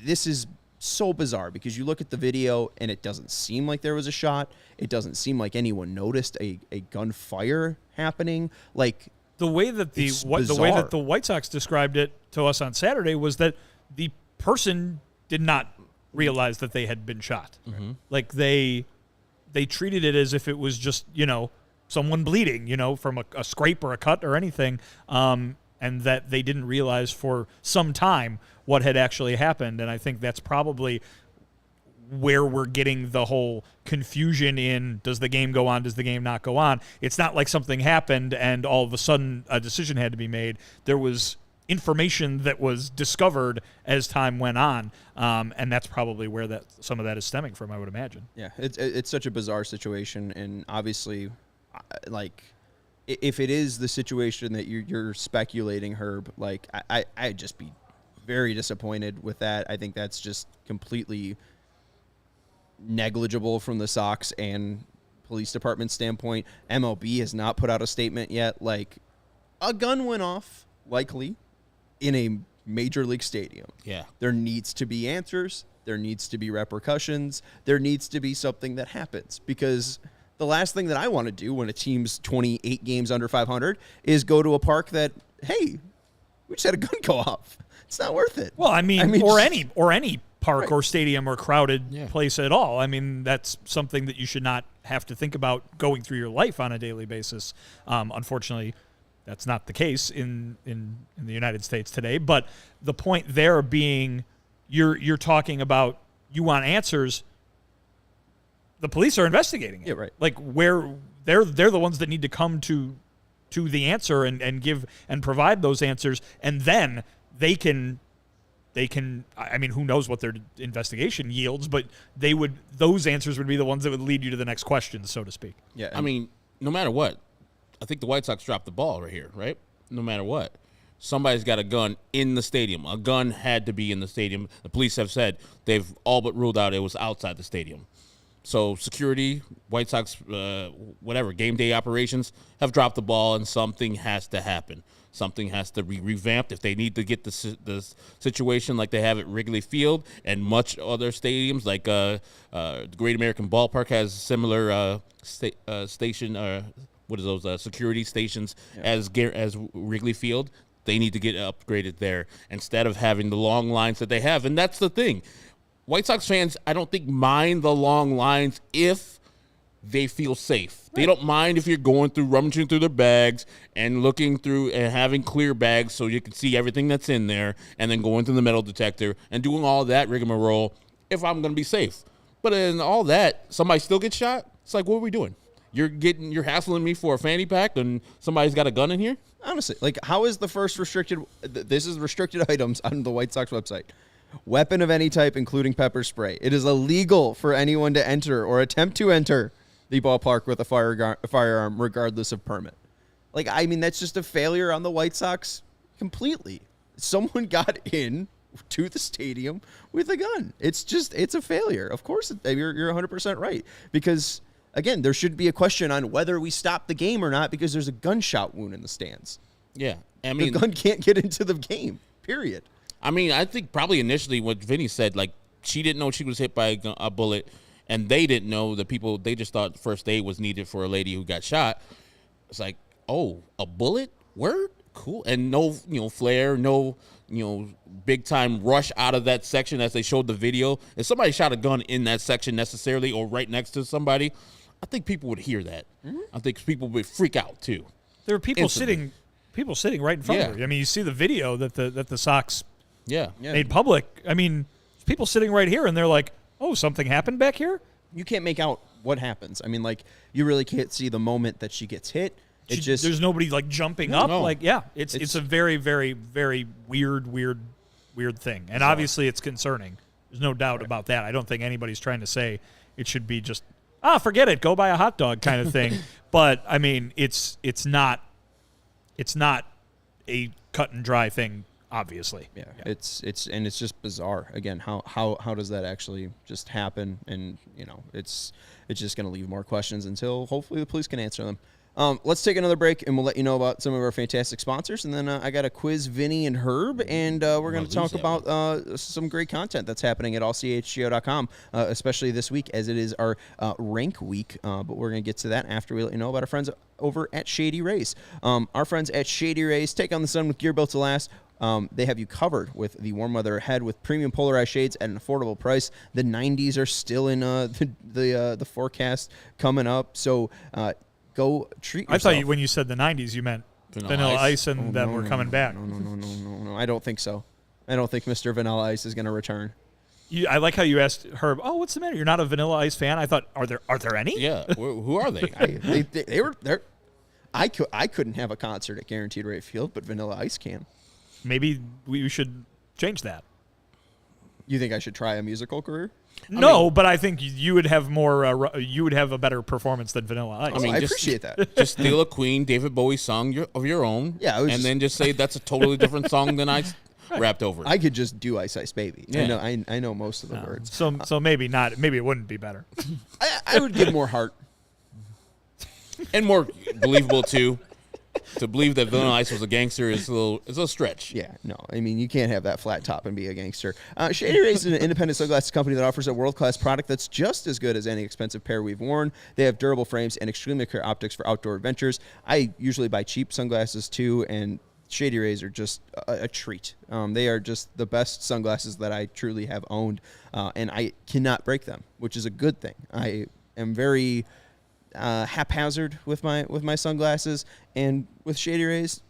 This is so bizarre because you look at the video and it doesn't seem like there was a shot. It doesn't seem like anyone noticed a gunfire happening. The way that the White Sox described it to us on Saturday was that the person did not realize that they had been shot. Mm-hmm. They treated it as if it was just, someone bleeding, from a scrape or a cut or anything, and that they didn't realize for some time what had actually happened. And I think that's probably where we're getting the whole confusion in, does the game go on, does the game not go on? It's not like something happened and all of a sudden a decision had to be made. There was information that was discovered as time went on, and that's probably where some of that is stemming from, I would imagine. Yeah, it's such a bizarre situation, and obviously, like, if it is the situation that you're speculating, Herb, like, I'd just be very disappointed with that. I think that's just completely negligible from the Sox and police department standpoint. MLB has not put out a statement yet. Like, a gun went off, likely, in a major league stadium. Yeah. There needs to be answers. There needs to be repercussions. There needs to be something that happens, because the last thing that I want to do when a team's 28 games under 500 is go to a park that, hey, we just had a gun go off. It's not worth it. Well, I mean or any park right. or stadium or crowded place at all. I mean, that's something that you should not have to think about going through your life on a daily basis. Unfortunately, that's not the case in the United States today. But the point there being, you're talking about, you want answers. The police are investigating it. Yeah, right. Like, where they're the ones that need to come to the answer and give and provide those answers, and then they can. I mean, who knows what their investigation yields, but those answers would be the ones that would lead you to the next question, so to speak. Yeah, I mean, no matter what, I think the White Sox dropped the ball right here, right? No matter what. Somebody's got a gun in the stadium. A gun had to be in the stadium. The police have said they've all but ruled out it was outside the stadium. So security, White Sox, game day operations have dropped the ball, and something has to happen. Something has to be revamped. If they need to get the situation like they have at Wrigley Field and much other stadiums, like the Great American Ballpark has similar station, what are those, security stations as Wrigley Field, they need to get upgraded there instead of having the long lines that they have. And that's the thing. White Sox fans, I don't think, mind the long lines if they feel safe. Right. They don't mind if you're going through, rummaging through their bags and looking through and having clear bags so you can see everything that's in there, and then going through the metal detector and doing all that rigmarole if I'm going to be safe. But in all that, somebody still gets shot? It's like, what are we doing? You're hassling me for a fanny pack and somebody's got a gun in here? Honestly, like, how is the first this is restricted items on the White Sox website. Weapon of any type, including pepper spray. It is illegal for anyone to enter or attempt to enter the ballpark with a firearm, regardless of permit. Like, I mean, that's just a failure on the White Sox completely. Someone got in to the stadium with a gun. It's a failure. Of course, you're 100% right. Because, again, there should be a question on whether we stop the game or not, because there's a gunshot wound in the stands. Yeah. I mean, the gun can't get into the game, period. I mean, I think probably initially what Vinnie said, like, she didn't know she was hit by a bullet, and they didn't know they just thought first aid was needed for a lady who got shot. It's like, oh, a bullet? Word? Cool. And no, flare, no, big time rush out of that section as they showed the video. If somebody shot a gun in that section necessarily or right next to somebody, I think people would hear that. Mm-hmm. I think people would freak out too. There are people sitting right in front of her. I mean, you see the video that the Sox made public. I mean, people sitting right here, and they're like, oh, something happened back here? You can't make out what happens. I mean, like, you really can't see the moment that she gets hit. There's nobody, like, jumping up. No. Like, it's a very, very, very weird thing. And obviously it's concerning. There's no doubt about that. I don't think anybody's trying to say it should be just, forget it, go buy a hot dog kind of thing. But, I mean, it's not a cut and dry thing. Obviously, it's just bizarre. Again, how does that actually just happen? And it's just going to leave more questions until hopefully the police can answer them. Let's take another break, and we'll let you know about some of our fantastic sponsors. And then I got to quiz Vinnie and Herb, and we're going to talk about some great content that's happening at ALLCITY.com, especially this week as it is our rank week. But we're going to get to that after we let you know about our friends over at Shady Rays. Our friends at Shady Rays take on the sun with gear built to last. They have you covered with the warm weather ahead with premium polarized shades at an affordable price. The 90s are still in the forecast coming up, so go treat yourself. I thought when you said the 90s, you meant Vanilla Ice and that we're coming back. No. I don't think so. I don't think Mr. Vanilla Ice is going to return. I like how you asked Herb, what's the matter? You're not a Vanilla Ice fan? I thought, are there any? Yeah, who are they? They were there. I couldn't have a concert at Guaranteed Rate Field, but Vanilla Ice can. maybe we should change that. You think I should try a musical career? But I think you would have more. You would have a better performance than Vanilla Ice. I appreciate that. Just steal a Queen, David Bowie song of your own. Yeah, then just say that's a totally different song than I rapped over. I could just do Ice Ice Baby. Yeah. I know most of the words. So maybe not. Maybe it wouldn't be better. I would give more heart. And more believable too. To believe that Vanilla Ice was a gangster is a little stretch. Yeah, no. I mean, you can't have that flat top and be a gangster. Shady Rays is an independent sunglasses company that offers a world-class product that's just as good as any expensive pair we've worn. They have durable frames and extremely clear optics for outdoor adventures. I usually buy cheap sunglasses too, and Shady Rays are just a treat. They are just the best sunglasses that I truly have owned, and I cannot break them, which is a good thing. I am very haphazard with my sunglasses, and with Shady Rays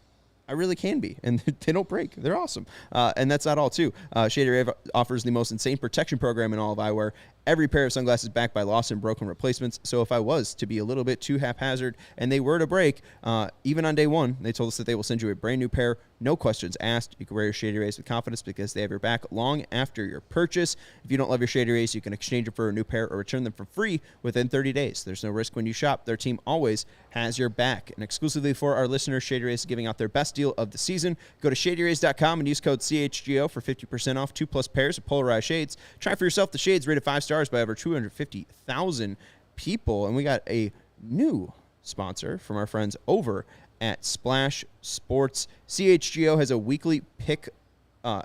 I really can be, and they don't break. They're awesome. And that's not all too. Shady Ray offers the most insane protection program in all of eyewear. Every pair of sunglasses backed by lost and broken replacements. So if I was to be a little bit too haphazard and they were to break, even on day one, they told us that they will send you a brand new pair, no questions asked. You can wear your Shady Rays with confidence because they have your back long after your purchase. If you don't love your Shady Rays, you can exchange them for a new pair or return them for free within 30 days. There's no risk when you shop. Their team always has your back. And exclusively for our listeners, Shady Rays is giving out their best deal of the season. Go to shadyrays.com and use code CHGO for 50% off 2+ pairs of polarized shades. Try for yourself the shades rated 5 stars by over 250,000 people. And we got a new sponsor from our friends over at Splash Sports. CHGO has a weekly pickaxe Yeah.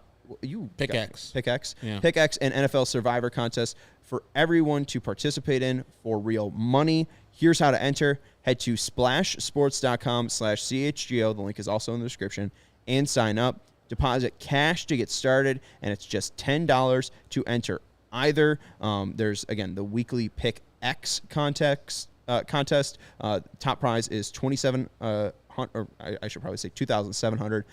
Pickaxe and NFL Survivor contest for everyone to participate in for real money. Here's how to enter. Head to splashsports.com/CHGO. The link is also in the description, and sign up. Deposit cash to get started, and it's just $10 to enter either. There's, again, the weekly Pick X contest. Top prize is $2,700, or I should probably say $2,700.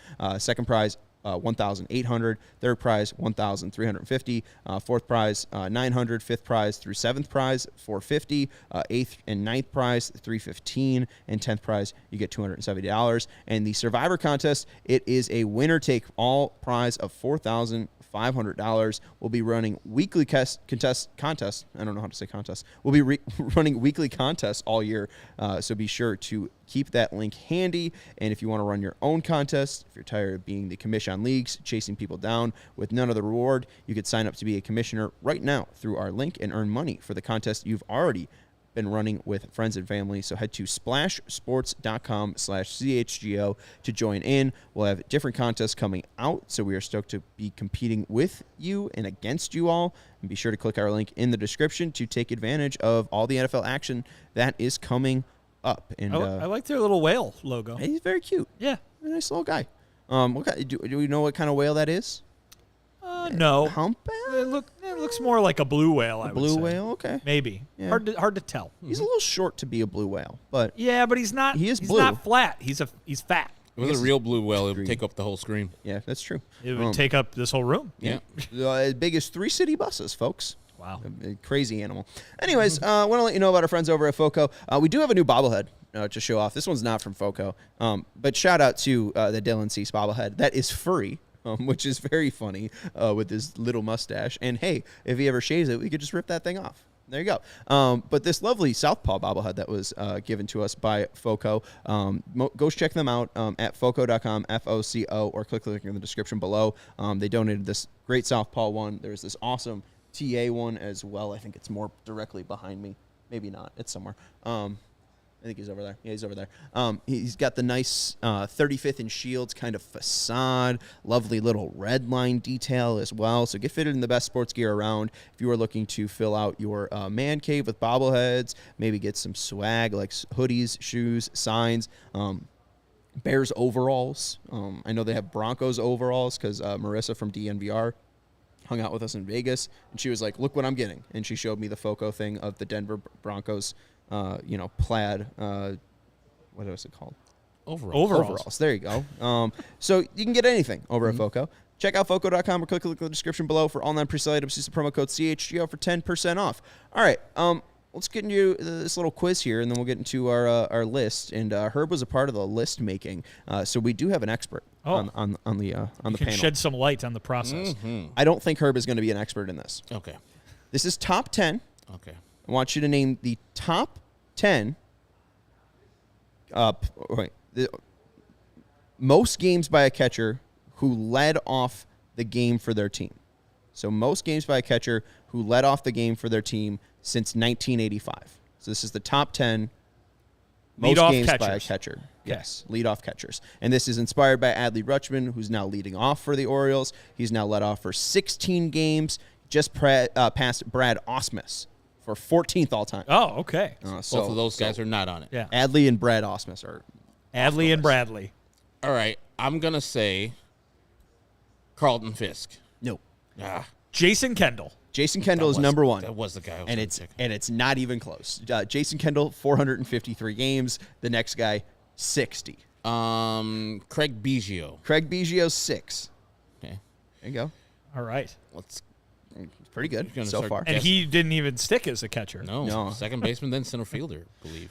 Second prize, $1,800. Third prize, $1,350. Fourth prize, $900. Fifth prize through seventh prize, $450. Eighth and ninth prize, $315. And 10th prize, you get $270. And the Survivor contest, it is a winner-take-all prize of $4,500. We'll be running weekly contests. I don't know how to say contest. We'll be running weekly contests all year, so be sure to keep that link handy. And if you want to run your own contest, if you're tired of being the commission on leagues, chasing people down with none of the reward, you could sign up to be a commissioner right now through our link and earn money for the contest you've already been running with friends and family. So head to splashsports.com/CHGO to join in. We'll have different contests coming out, so we are stoked to be competing with you and against you all. And be sure to click our link in the description to take advantage of all the NFL action that is coming up. And I like their little whale logo. He's very cute. Yeah, a nice little guy. Do we know what kind of whale that is? No. Humpback? It looks more like a blue whale, I would say. Blue whale, okay. Maybe. Yeah. Hard to tell. He's a little short to be a blue whale, but yeah, but he's not. He is he's blue. not flat. He's fat. If it was a real blue whale, it would take up the whole screen. Yeah, that's true. It would take up this whole room. Yeah. As big as 3 city buses, folks. Wow. A crazy animal. Anyways, I want to let you know about our friends over at FOCO. We do have a new bobblehead to show off. This one's not from FOCO, but shout out to the Dylan Cease bobblehead. That is furry, which is very funny with his little mustache. And hey, if he ever shaves it, we could just rip that thing off. There you go. But this lovely Southpaw bobblehead that was given to us by FOCO, go check them out at foco.com, FOCO, or click the link in the description below. They donated this great Southpaw one. There's this awesome TA one as well. I think it's more directly behind me. Maybe not. It's somewhere. I think he's over there. Yeah, he's over there. He's got the nice 35th and Shields kind of facade, lovely little red line detail as well. So get fitted in the best sports gear around. If you are looking to fill out your man cave with bobbleheads, maybe get some swag like hoodies, shoes, signs, Bears overalls. I know they have Broncos overalls because Marissa from DNVR hung out with us in Vegas, and she was like, look what I'm getting. And she showed me the FOCO thing of the Denver Broncos plaid, what was it called? Overalls. There you go. So you can get anything over at FOCO. Check out foco.com or click the description below for all non-presale items. Use the promo code CHGO for 10% off. All right. let's get into this little quiz here, and then we'll get into our list. And Herb was a part of the list making, so we do have an expert on the panel. Shed some light on the process. I don't think Herb is going to be an expert in this. Okay. This is top 10. Okay. I want you to name the top 10 most games by a catcher who led off the game for their team. So most games by a catcher who led off the game for their team since 1985. So this is the top 10 most games by a catcher. Yes, leadoff catchers. And this is inspired by Adley Rutschman, who's now leading off for the Orioles. He's now led off for 16 games, just past Brad Ausmus for 14th all-time. Oh, okay. Both of those guys are not on it. Yeah. Adley and Brad Ausmus are Adley and Bradley. All right. I'm going to say Carlton Fisk. no. Jason Kendall. Jason Kendall is number one. That was the guy I was and it's not even close. Jason Kendall, 453 games. The next guy, 60. Craig Biggio. Craig Biggio, 6. Okay. There you go. All right. Let's. It's pretty good Gonna so start far. And he didn't even stick as a catcher. No. Second baseman, then center fielder, I believe.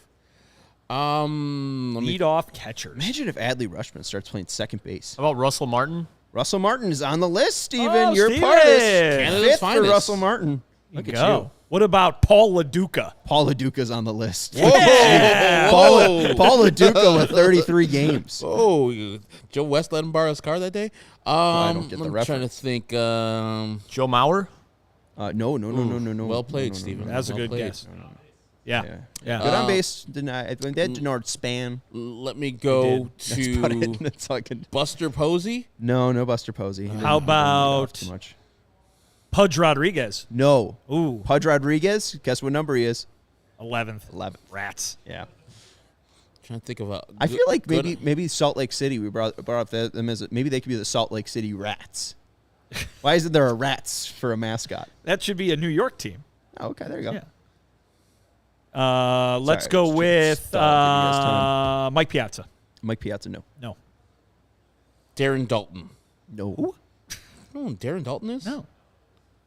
Lead off catchers. Imagine if Adley Rutschman starts playing second base. How about Russell Martin? Russell Martin is on the list, Steven. Oh, You're Steven. part of this. Canada's Fifth for finest. Russell Martin. Look at you. What about Paul LaDuca? Paul LaDuca's on the list. Yeah. Paul LaDuca with 33 games. Oh, Joe West let him borrow his car that day? I don't get the I'm trying to reference. think. Joe Mauer? No. Well played, No. Steven. That's a Well good played. guess. Yeah. Good on base. Denard Span. Let me go That's about to it. That's all I can. Buster Posey. No Buster Posey. He didn't How lead off about too much? Pudge Rodriguez? No. Ooh, Pudge Rodriguez. Guess what number he is? 11th. 11. Rats. Yeah. Trying to think of a. I feel like maybe Salt Lake City. We brought up them as maybe they could be the Salt Lake City Rats. Why isn't there a Rats for a mascot? That should be a New York team. Oh, okay, there you go. Yeah. Let's Sorry, go just with stall, give you guys time. Mike Piazza. Mike Piazza, no. No. Darren Dalton. No. Oh, Darren Dalton is? No.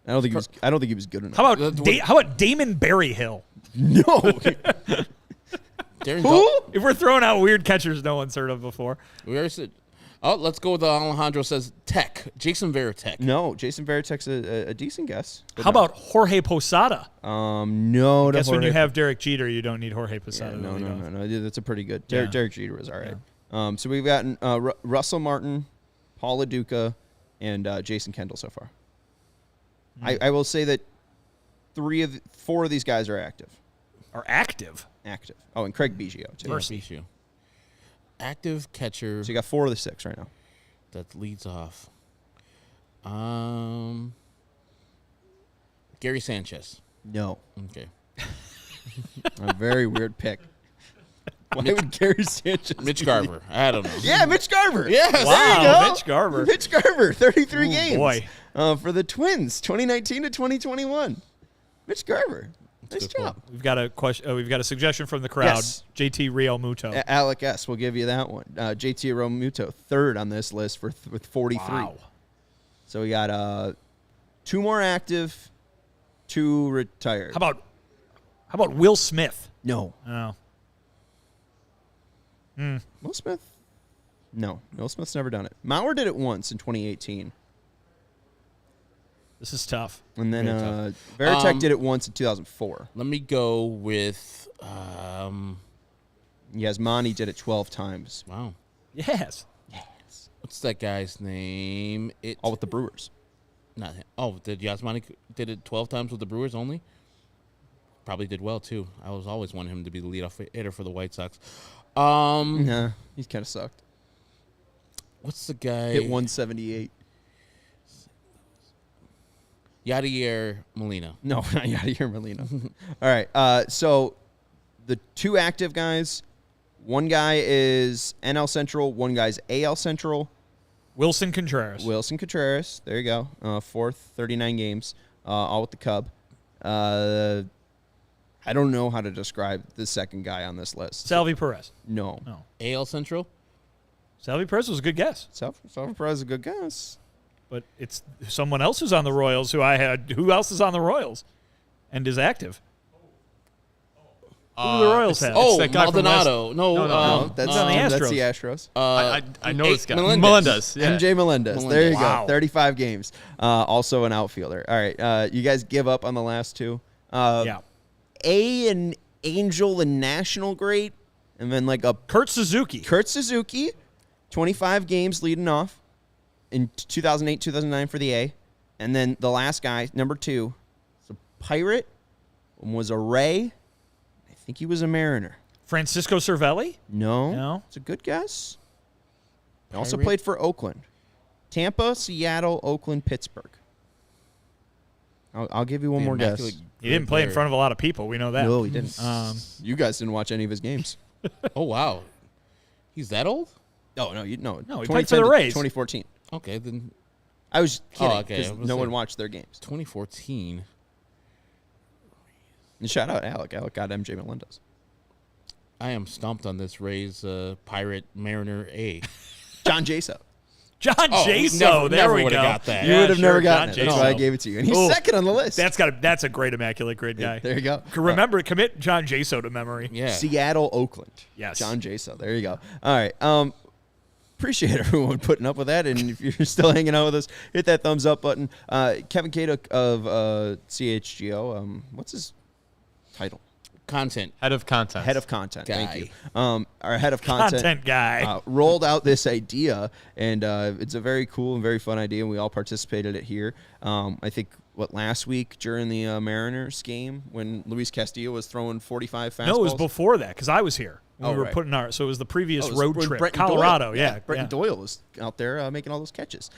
I don't think he was good enough. How about Damon Berryhill? No. Darren Who? Dalton. If we're throwing out weird catchers no one's heard of before. We already said. Oh, let's go with Alejandro says Tech. Jason Veritek. No, Jason Veritek's a decent guess. but How no. about Jorge Posada? No. Guess when Jorge- you have Derek Jeter, you don't need Jorge Posada. Yeah, to lead off. no. Yeah, that's a pretty good. Yeah. Derek Jeter was all right. So we've gotten Russell Martin, Paul LaDuca, and Jason Kendall so far. I will say that 4 of these guys are active. Are active. Active. Oh, and Craig Biggio too. Mercy. Issue. Active catcher So you got 4 of the 6 right now. that leads off. Gary Sanchez. No. Okay. A very weird pick. Why would Gary Sanchez? Mitch be- Garver. I don't know. Yeah, Mitch Garver. Yes. There you Wow, go. Mitch Garver. Mitch Garver, 33 Ooh, games. boy. For the Twins, 2019 to 2021. Mitch Garver. Nice good job. We've got a question. We've got a suggestion from the crowd. Yes. JT Real Muto. Alec S. will give you that one. JT Romuto, 3rd on this list with 43. Wow. So we got 2 more active, 2 retired. How about Will Smith? No. Oh. Will Smith? No. Will Smith's never done it. Mauer did it once in 2018. This is tough. And then Very Veritek did it once in 2004. Let me go with. Yasmani did it 12 times. Wow. Yes. What's that guy's name? All with the Brewers. Not him. Oh, did Yasmani did it 12 times with the Brewers only? Probably did well too. I was always wanting him to be the leadoff hitter for the White Sox. Nah, he kind of sucked. What's the guy? Hit 178. Yadier Molina. No, not Yadier Molina. All right. So the 2 active guys, one guy is NL Central, one guy's AL Central. Wilson Contreras. Wilson Contreras. There you go. 4th, 39 games, all with the Cub. I don't know how to describe the second guy on this list. Salvi Perez. No. AL Central. Salvi Perez was a good guess, Salvador Perez is a good guess. but it's someone else who's on the Royals who I had. Who else is on the Royals and is active? Who do the Royals have? Oh, that guy from Maldonado. No, That's on the that's Astros. the Astros. I know this guy. Melendez. Yeah. MJ Melendez. There you Wow. go. 35 games. Also an outfielder. All right. You guys give up on the last two. Yeah. A and Angel and National great, and then like a Kurt Suzuki. 25 games leading off in 2008, 2009 for the A, and then the last guy, number 2, was a Pirate, one was a Ray. I think he was a Mariner. Francisco Cervelli? No, it's a good guess. He also Pirate? played for Oakland, Tampa, Seattle, Oakland, Pittsburgh. I'll give you one more guess. He didn't play in front of a lot of people. We know that. No, he didn't. You guys didn't watch any of his games. Oh, wow. He's that old? No, No, he 2010 played for the to Rays. 2014. Okay, then I was kidding okay. because I was no one like- watched their games. 2014. And shout out Alec. Alec got MJ Melendez. I am stumped on this Rays Pirate Mariner A. John Jaso. John Oh, we There never we would've go. got that. You Yeah, would have sure, never gotten John it. That's why I Jaso. gave it to you. And he's Ooh. second on the list. That's a great immaculate grid guy. There you go. Remember, commit John Jaso to memory. Yeah. Seattle, Oakland. Yes. John Jaso. There you go. All right. Appreciate everyone putting up with that. And if you're still hanging out with us, hit that thumbs up button. Kevin Cato of CHGO. What's his title? Content. Head of content. Head of content. Thank Guy. you. Our head of content guy. rolled out this idea, and it's a very cool and very fun idea, and we all participated in it here. I think, last week during the Mariners game when Luis Castillo was throwing 45 fastballs? No, it was before that because I was here. Oh, We were right. putting so it was the previous Oh, it was road when trip. Brenton Colorado, Doyle. yeah. Brenton Doyle was out there making all those catches.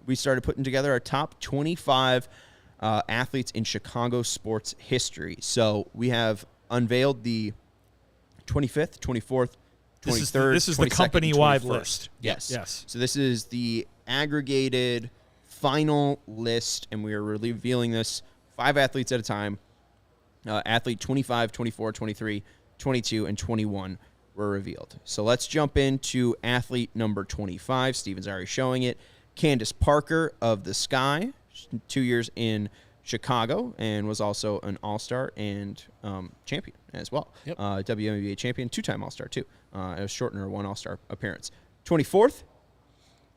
We started putting together our top 25 athletes in Chicago sports history. So we have unveiled the 25th, 24th, 23rd, This is the 22nd, company-wide 21st. list. Yes. Yes. So this is the aggregated final list, and we are revealing this 5 athletes at a time. Athlete 25, 24, 23, 22, and 21 were revealed. So let's jump into athlete number 25. Steven's already showing it. Candace Parker of the Sky, 2 years in Chicago, and was also an All-Star and champion as well. Yep. WNBA champion, 2-time All-Star too. It was shortened her 1 All-Star appearance. 24th,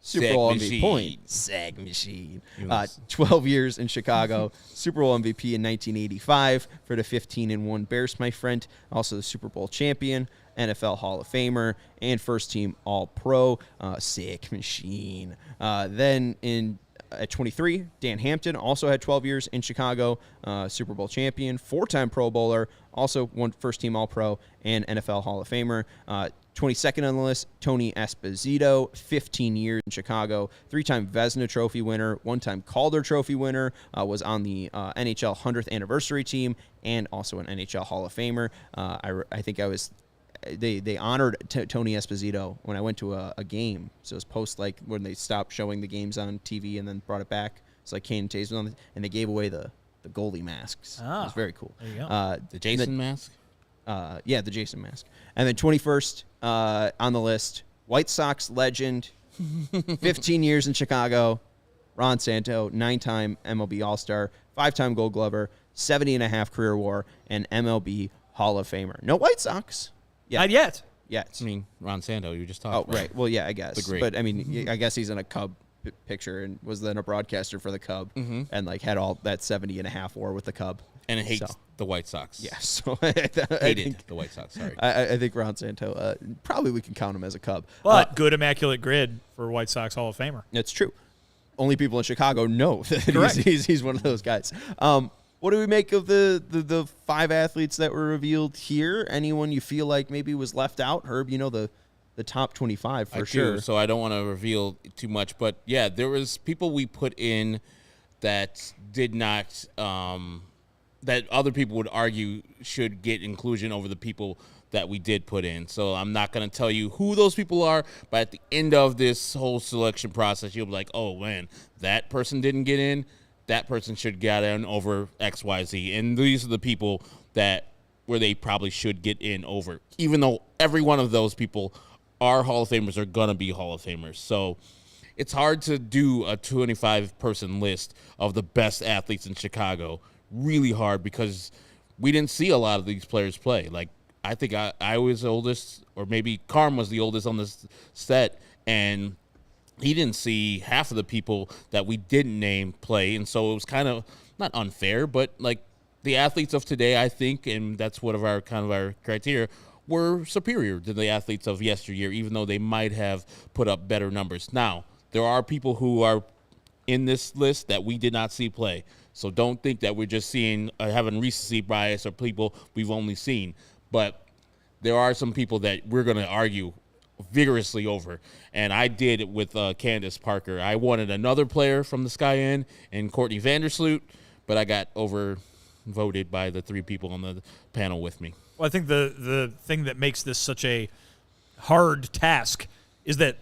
Super Sag Bowl machine. MVP point. Sag machine. Yes. 12 years in Chicago. Super Bowl MVP in 1985 for the 15-1 Bears, my friend. Also the Super Bowl champion, NFL Hall of Famer, and first-team All-Pro. Sag machine. Then at 23, Dan Hampton also had 12 years in Chicago, Super Bowl champion, 4-time Pro Bowler, also one first-team All-Pro and NFL Hall of Famer. 22nd on the list, Tony Esposito, 15 years in Chicago, 3-time Vezina Trophy winner, 1-time Calder Trophy winner, was on the NHL 100th anniversary team, and also an NHL Hall of Famer. I think I was... They honored Tony Esposito when I went to a game. So it was post when they stopped showing the games on TV and then brought it back. It's like Kane and Taves was on, and they gave away the goalie masks. It was very cool. There you go. The Jason mask? Yeah, the Jason mask. And then 21st on the list, White Sox legend, 15 years in Chicago, Ron Santo, 9-time MLB All-Star, 5-time Gold Glover, 70.5 career WAR, and MLB Hall of Famer. No White Sox. Yeah. Not yet. Yet. I mean, Ron Santo, you just talked Oh, about. right. Well, yeah, I guess. The great. But, I mean, I guess he's in a Cub picture and was then a broadcaster for the Cub and, had all that 70.5 WAR with the Cub. And it hates So. the White Sox. Yeah, so I Hated think, the White Sox, sorry. I think Ron Santo, probably we can count him as a Cub. But good immaculate grid for White Sox Hall of Famer. It's true. Only people in Chicago know that Correct. he's one of those guys. What do we make of the 5 athletes that were revealed here? Anyone you feel like maybe was left out? Herb, the top 25 for I sure. do, so I don't want to reveal too much. But, yeah, there was people we put in that did not that other people would argue should get inclusion over the people that we did put in. So I'm not going to tell you who those people are, but at the end of this whole selection process, you'll be like, oh, man, that person didn't get in. That person should get in over X, Y, Z. And these are the people where they probably should get in over, even though every one of those people are Hall of Famers, are going to be Hall of Famers. So it's hard to do a 25-person list of the best athletes in Chicago. Really hard because we didn't see a lot of these players play. Like, I think I was the oldest, or maybe Carm was the oldest on this set, and he didn't see half of the people that we didn't name play. And so it was kind of not unfair, but like the athletes of today, I think, and that's one of our kind of our criteria, were superior to the athletes of yesteryear, even though they might have put up better numbers. Now, there are people who are in this list that we did not see play. So don't think that we're just seeing having recency bias or people we've only seen. But there are some people that we're going to argue vigorously over. And I did it with Candace Parker. I wanted another player from the Sky Inn and Courtney Vandersloot, but I got overvoted by the 3 people on the panel with me. Well, I think the thing that makes this such a hard task is that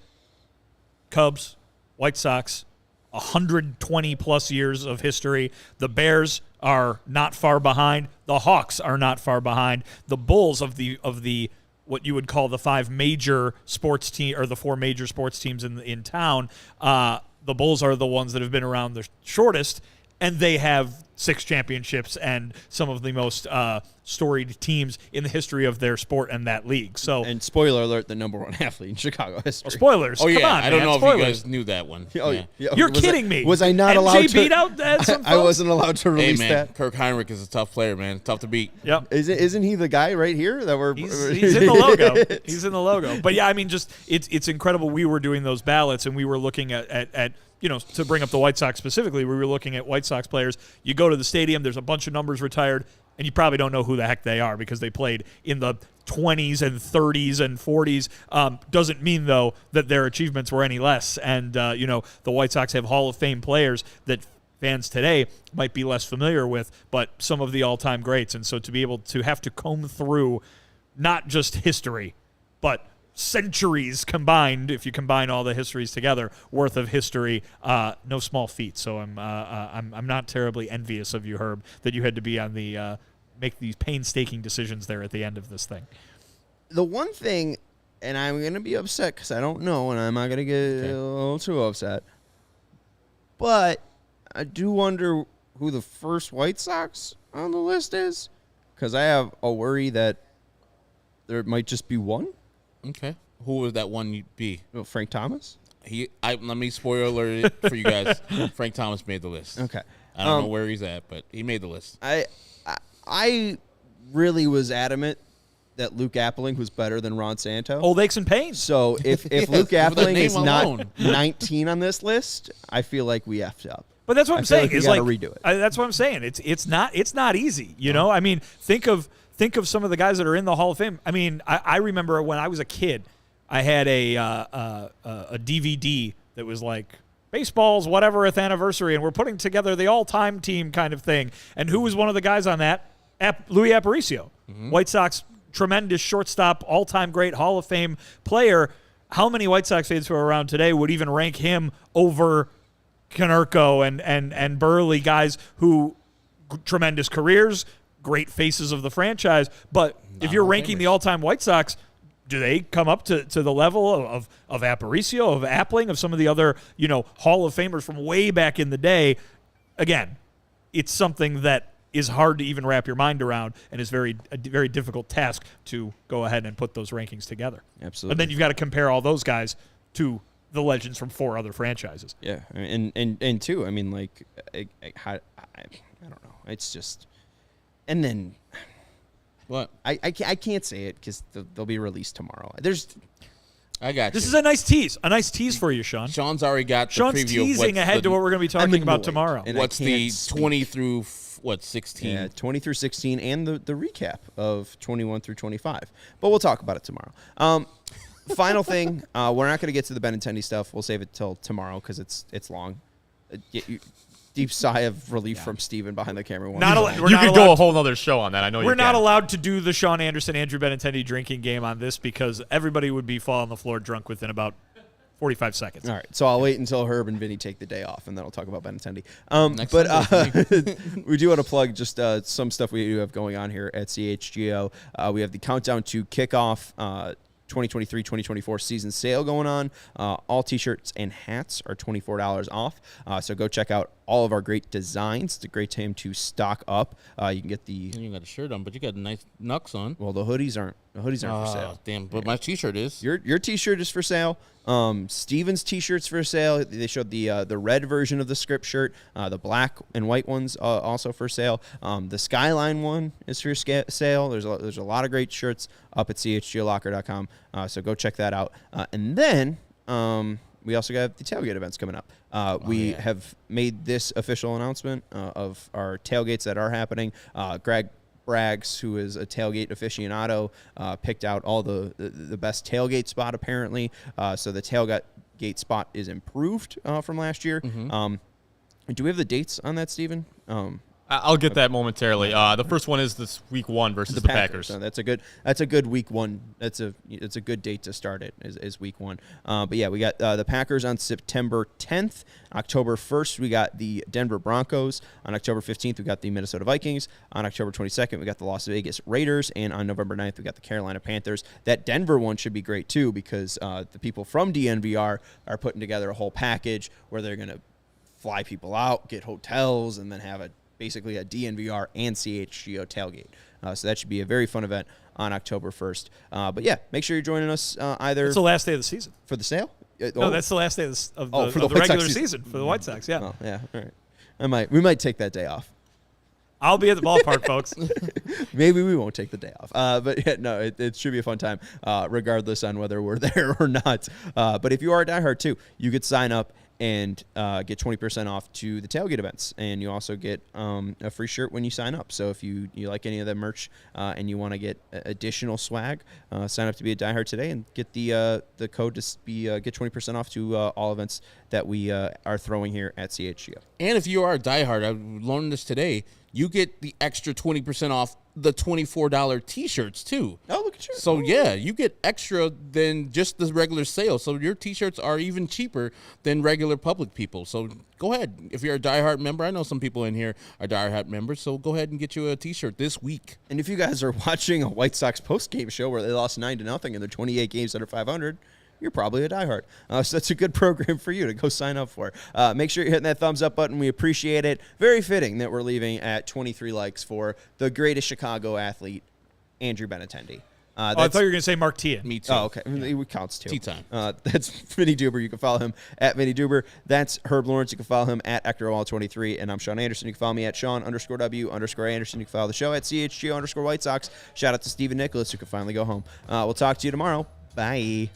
Cubs, White Sox, 120-plus years of history. The Bears are not far behind. The Hawks are not far behind. The Bulls of the what you would call the 5 major sports team, or the 4 major sports teams in town. The Bulls are the ones that have been around the shortest, and they have 6 championships and some of the most storied teams in the history of their sport and that league. So, and spoiler alert, the number 1 athlete in Chicago history. Well, spoilers. Oh, yeah. Come on, I don't man. know Spoilers. if you guys knew that one. Oh, yeah. yeah. You're kidding me. Was I not MJ allowed to? beat out some I folks? wasn't allowed to release Hey, man, that. Kirk Heinrich is a tough player, man. Tough to beat. Yep. Isn't he the guy right here that we're? He's in the logo. He's in the logo. But yeah, I mean, just it's incredible. We were doing those ballots, and we were looking at to bring up the White Sox specifically, we were looking at White Sox players. You go to the stadium, there's a bunch of numbers retired, and you probably don't know who the heck they are because they played in the 20s and 30s and 40s. Doesn't mean, though, that their achievements were any less. And, the White Sox have Hall of Fame players that fans today might be less familiar with, but some of the all-time greats. And so to be able to have to comb through not just history, but centuries combined, if you combine all the histories together, worth of history, no small feat. So I'm not terribly envious of you, Herb, that you had to be on the make these painstaking decisions there at the end of this thing. The one thing, and I'm going to be upset because I don't know, and I'm not going to get a little too upset, but I do wonder who the first White Sox on the list is, because I have a worry that there might just be one. Okay. Who would that one be? Well, Frank Thomas? Let me spoiler it for you guys. Frank Thomas made the list. Okay. I don't know where he's at, but he made the list. I really was adamant that Luke Appling was better than Ron Santo. Old aches and pains. So if Luke Appling name is alone. not 19 on this list, I feel like we effed up. But that's what I'm saying. We gotta redo it. That's what I'm saying. It's not easy. You know, I mean, think of some of the guys that are in the Hall of Fame. I mean, I remember when I was a kid, I had a DVD that was like baseball's whateverth anniversary, and we're putting together the all-time team kind of thing. And who was one of the guys on that? Louis Aparicio, White Sox tremendous shortstop, all-time great Hall of Fame player. How many White Sox fans who are around today would even rank him over Konerko and Burley, guys who tremendous careers, great faces of the franchise, but if you're ranking the all-time White Sox, do they come up to the level of Aparicio, of Appling, of some of the other, Hall of Famers from way back in the day? Again, it's something that is hard to even wrap your mind around and is a very difficult task to go ahead and put those rankings together. Absolutely. And then you've got to compare all those guys to the legends from 4 other franchises. Yeah, and too, I mean, like, I don't know. It's just, and then What? I can't say it because they'll be released tomorrow. I got you. This is a nice tease for you, Sean. Sean's already got the Sean's preview of teasing ahead to what we're going to be talking about tomorrow. And what's I the can't 20 through 16? Yeah, 20 through 16 and the recap of 21 through 25. But we'll talk about it tomorrow. Final thing, we're not going to get to the Benintendi stuff. We'll save it till tomorrow because it's long. Deep sigh of relief from Steven behind the camera. You could go a whole other show on that. I know we're not allowed to do the Sean Anderson, Andrew Benintendi drinking game on this because everybody would be falling on the floor drunk within about 45 seconds. All right, so I'll wait until Herb and Vinnie take the day off, and then I'll talk about Benintendi. We do want to plug just some stuff we do have going on here at CHGO. We have the countdown to kickoff 2023-2024 season sale going on. All T-shirts and hats are $24 off. So go check out all of our great designs. It's a great time to stock up. You can get the. You got a shirt on, but you got a nice knucks on. Well, the hoodies aren't. For sale. Damn! But my T-shirt is. Your T-shirt is for sale. Steven's T-shirt's for sale. They showed the red version of the script shirt. The black and white ones also for sale. The Skyline one is for sale. There's a lot of great shirts up at chgolocker.com. So go check that out. And then we also got the tailgate events coming up. We have made this official announcement of our tailgates that are happening. Greg Braggs, who is a tailgate aficionado, picked out all the best tailgate spot apparently. So the tailgate spot is improved from last year. Do we have the dates on that, Steven? I'll get that momentarily. The first one is this week 1 versus the Packers. So that's a good week 1. It's a good date to start it is week 1. But yeah, we got the Packers on September 10th. October 1st, we got the Denver Broncos. On October 15th, we got the Minnesota Vikings. On October 22nd, we got the Las Vegas Raiders. And on November 9th, we got the Carolina Panthers. That Denver one should be great too, because the people from DNVR are putting together a whole package where they're going to fly people out, get hotels, and then have basically a DNVR and CHGO tailgate. So that should be a very fun event on October 1st. But yeah, make sure you're joining us either. It's the last day of the season. For the sale? No, that's the last day of the for the regular season for the White Sox, yeah. Oh, yeah, all right. We might take that day off. I'll be at the ballpark, folks. Maybe we won't take the day off. But yeah, no, it should be a fun time, regardless on whether we're there or not. But if you are a diehard too, you could sign up and get 20% off to the tailgate events. And you also get a free shirt when you sign up. So if you like any of the merch and you want to get additional swag, sign up to be a diehard today and get the code to get 20% off to all events that we are throwing here at CHGO. And if you are a diehard, I learned this today, you get the extra 20% off the $24 T-shirts too. Oh, look at you. So yeah, you get extra than just the regular sale. So your T-shirts are even cheaper than regular public people. So go ahead. If you're a diehard member, I know some people in here are diehard members, so go ahead and get you a T-shirt this week. And if you guys are watching a White Sox post-game show where they lost 9-0 in their 28 games under 500, you're probably a diehard. So that's a good program for you to go sign up for. Make sure you're hitting that thumbs up button. We appreciate it. Very fitting that we're leaving at 23 likes for the greatest Chicago athlete, Andrew Benintendi. I thought you were going to say Mark Tia. Me too. Oh, okay. It counts too. Tea time. That's Vinnie Duber. You can follow him at Vinnie Duber. That's Herb Lawrence. You can follow him at EctorWall23. And I'm Sean Anderson. You can follow me at Sean_W_Anderson. You can follow the show at CHGO_White Sox. Shout out to Stephen Nicholas, who can finally go home. We'll talk to you tomorrow. Bye.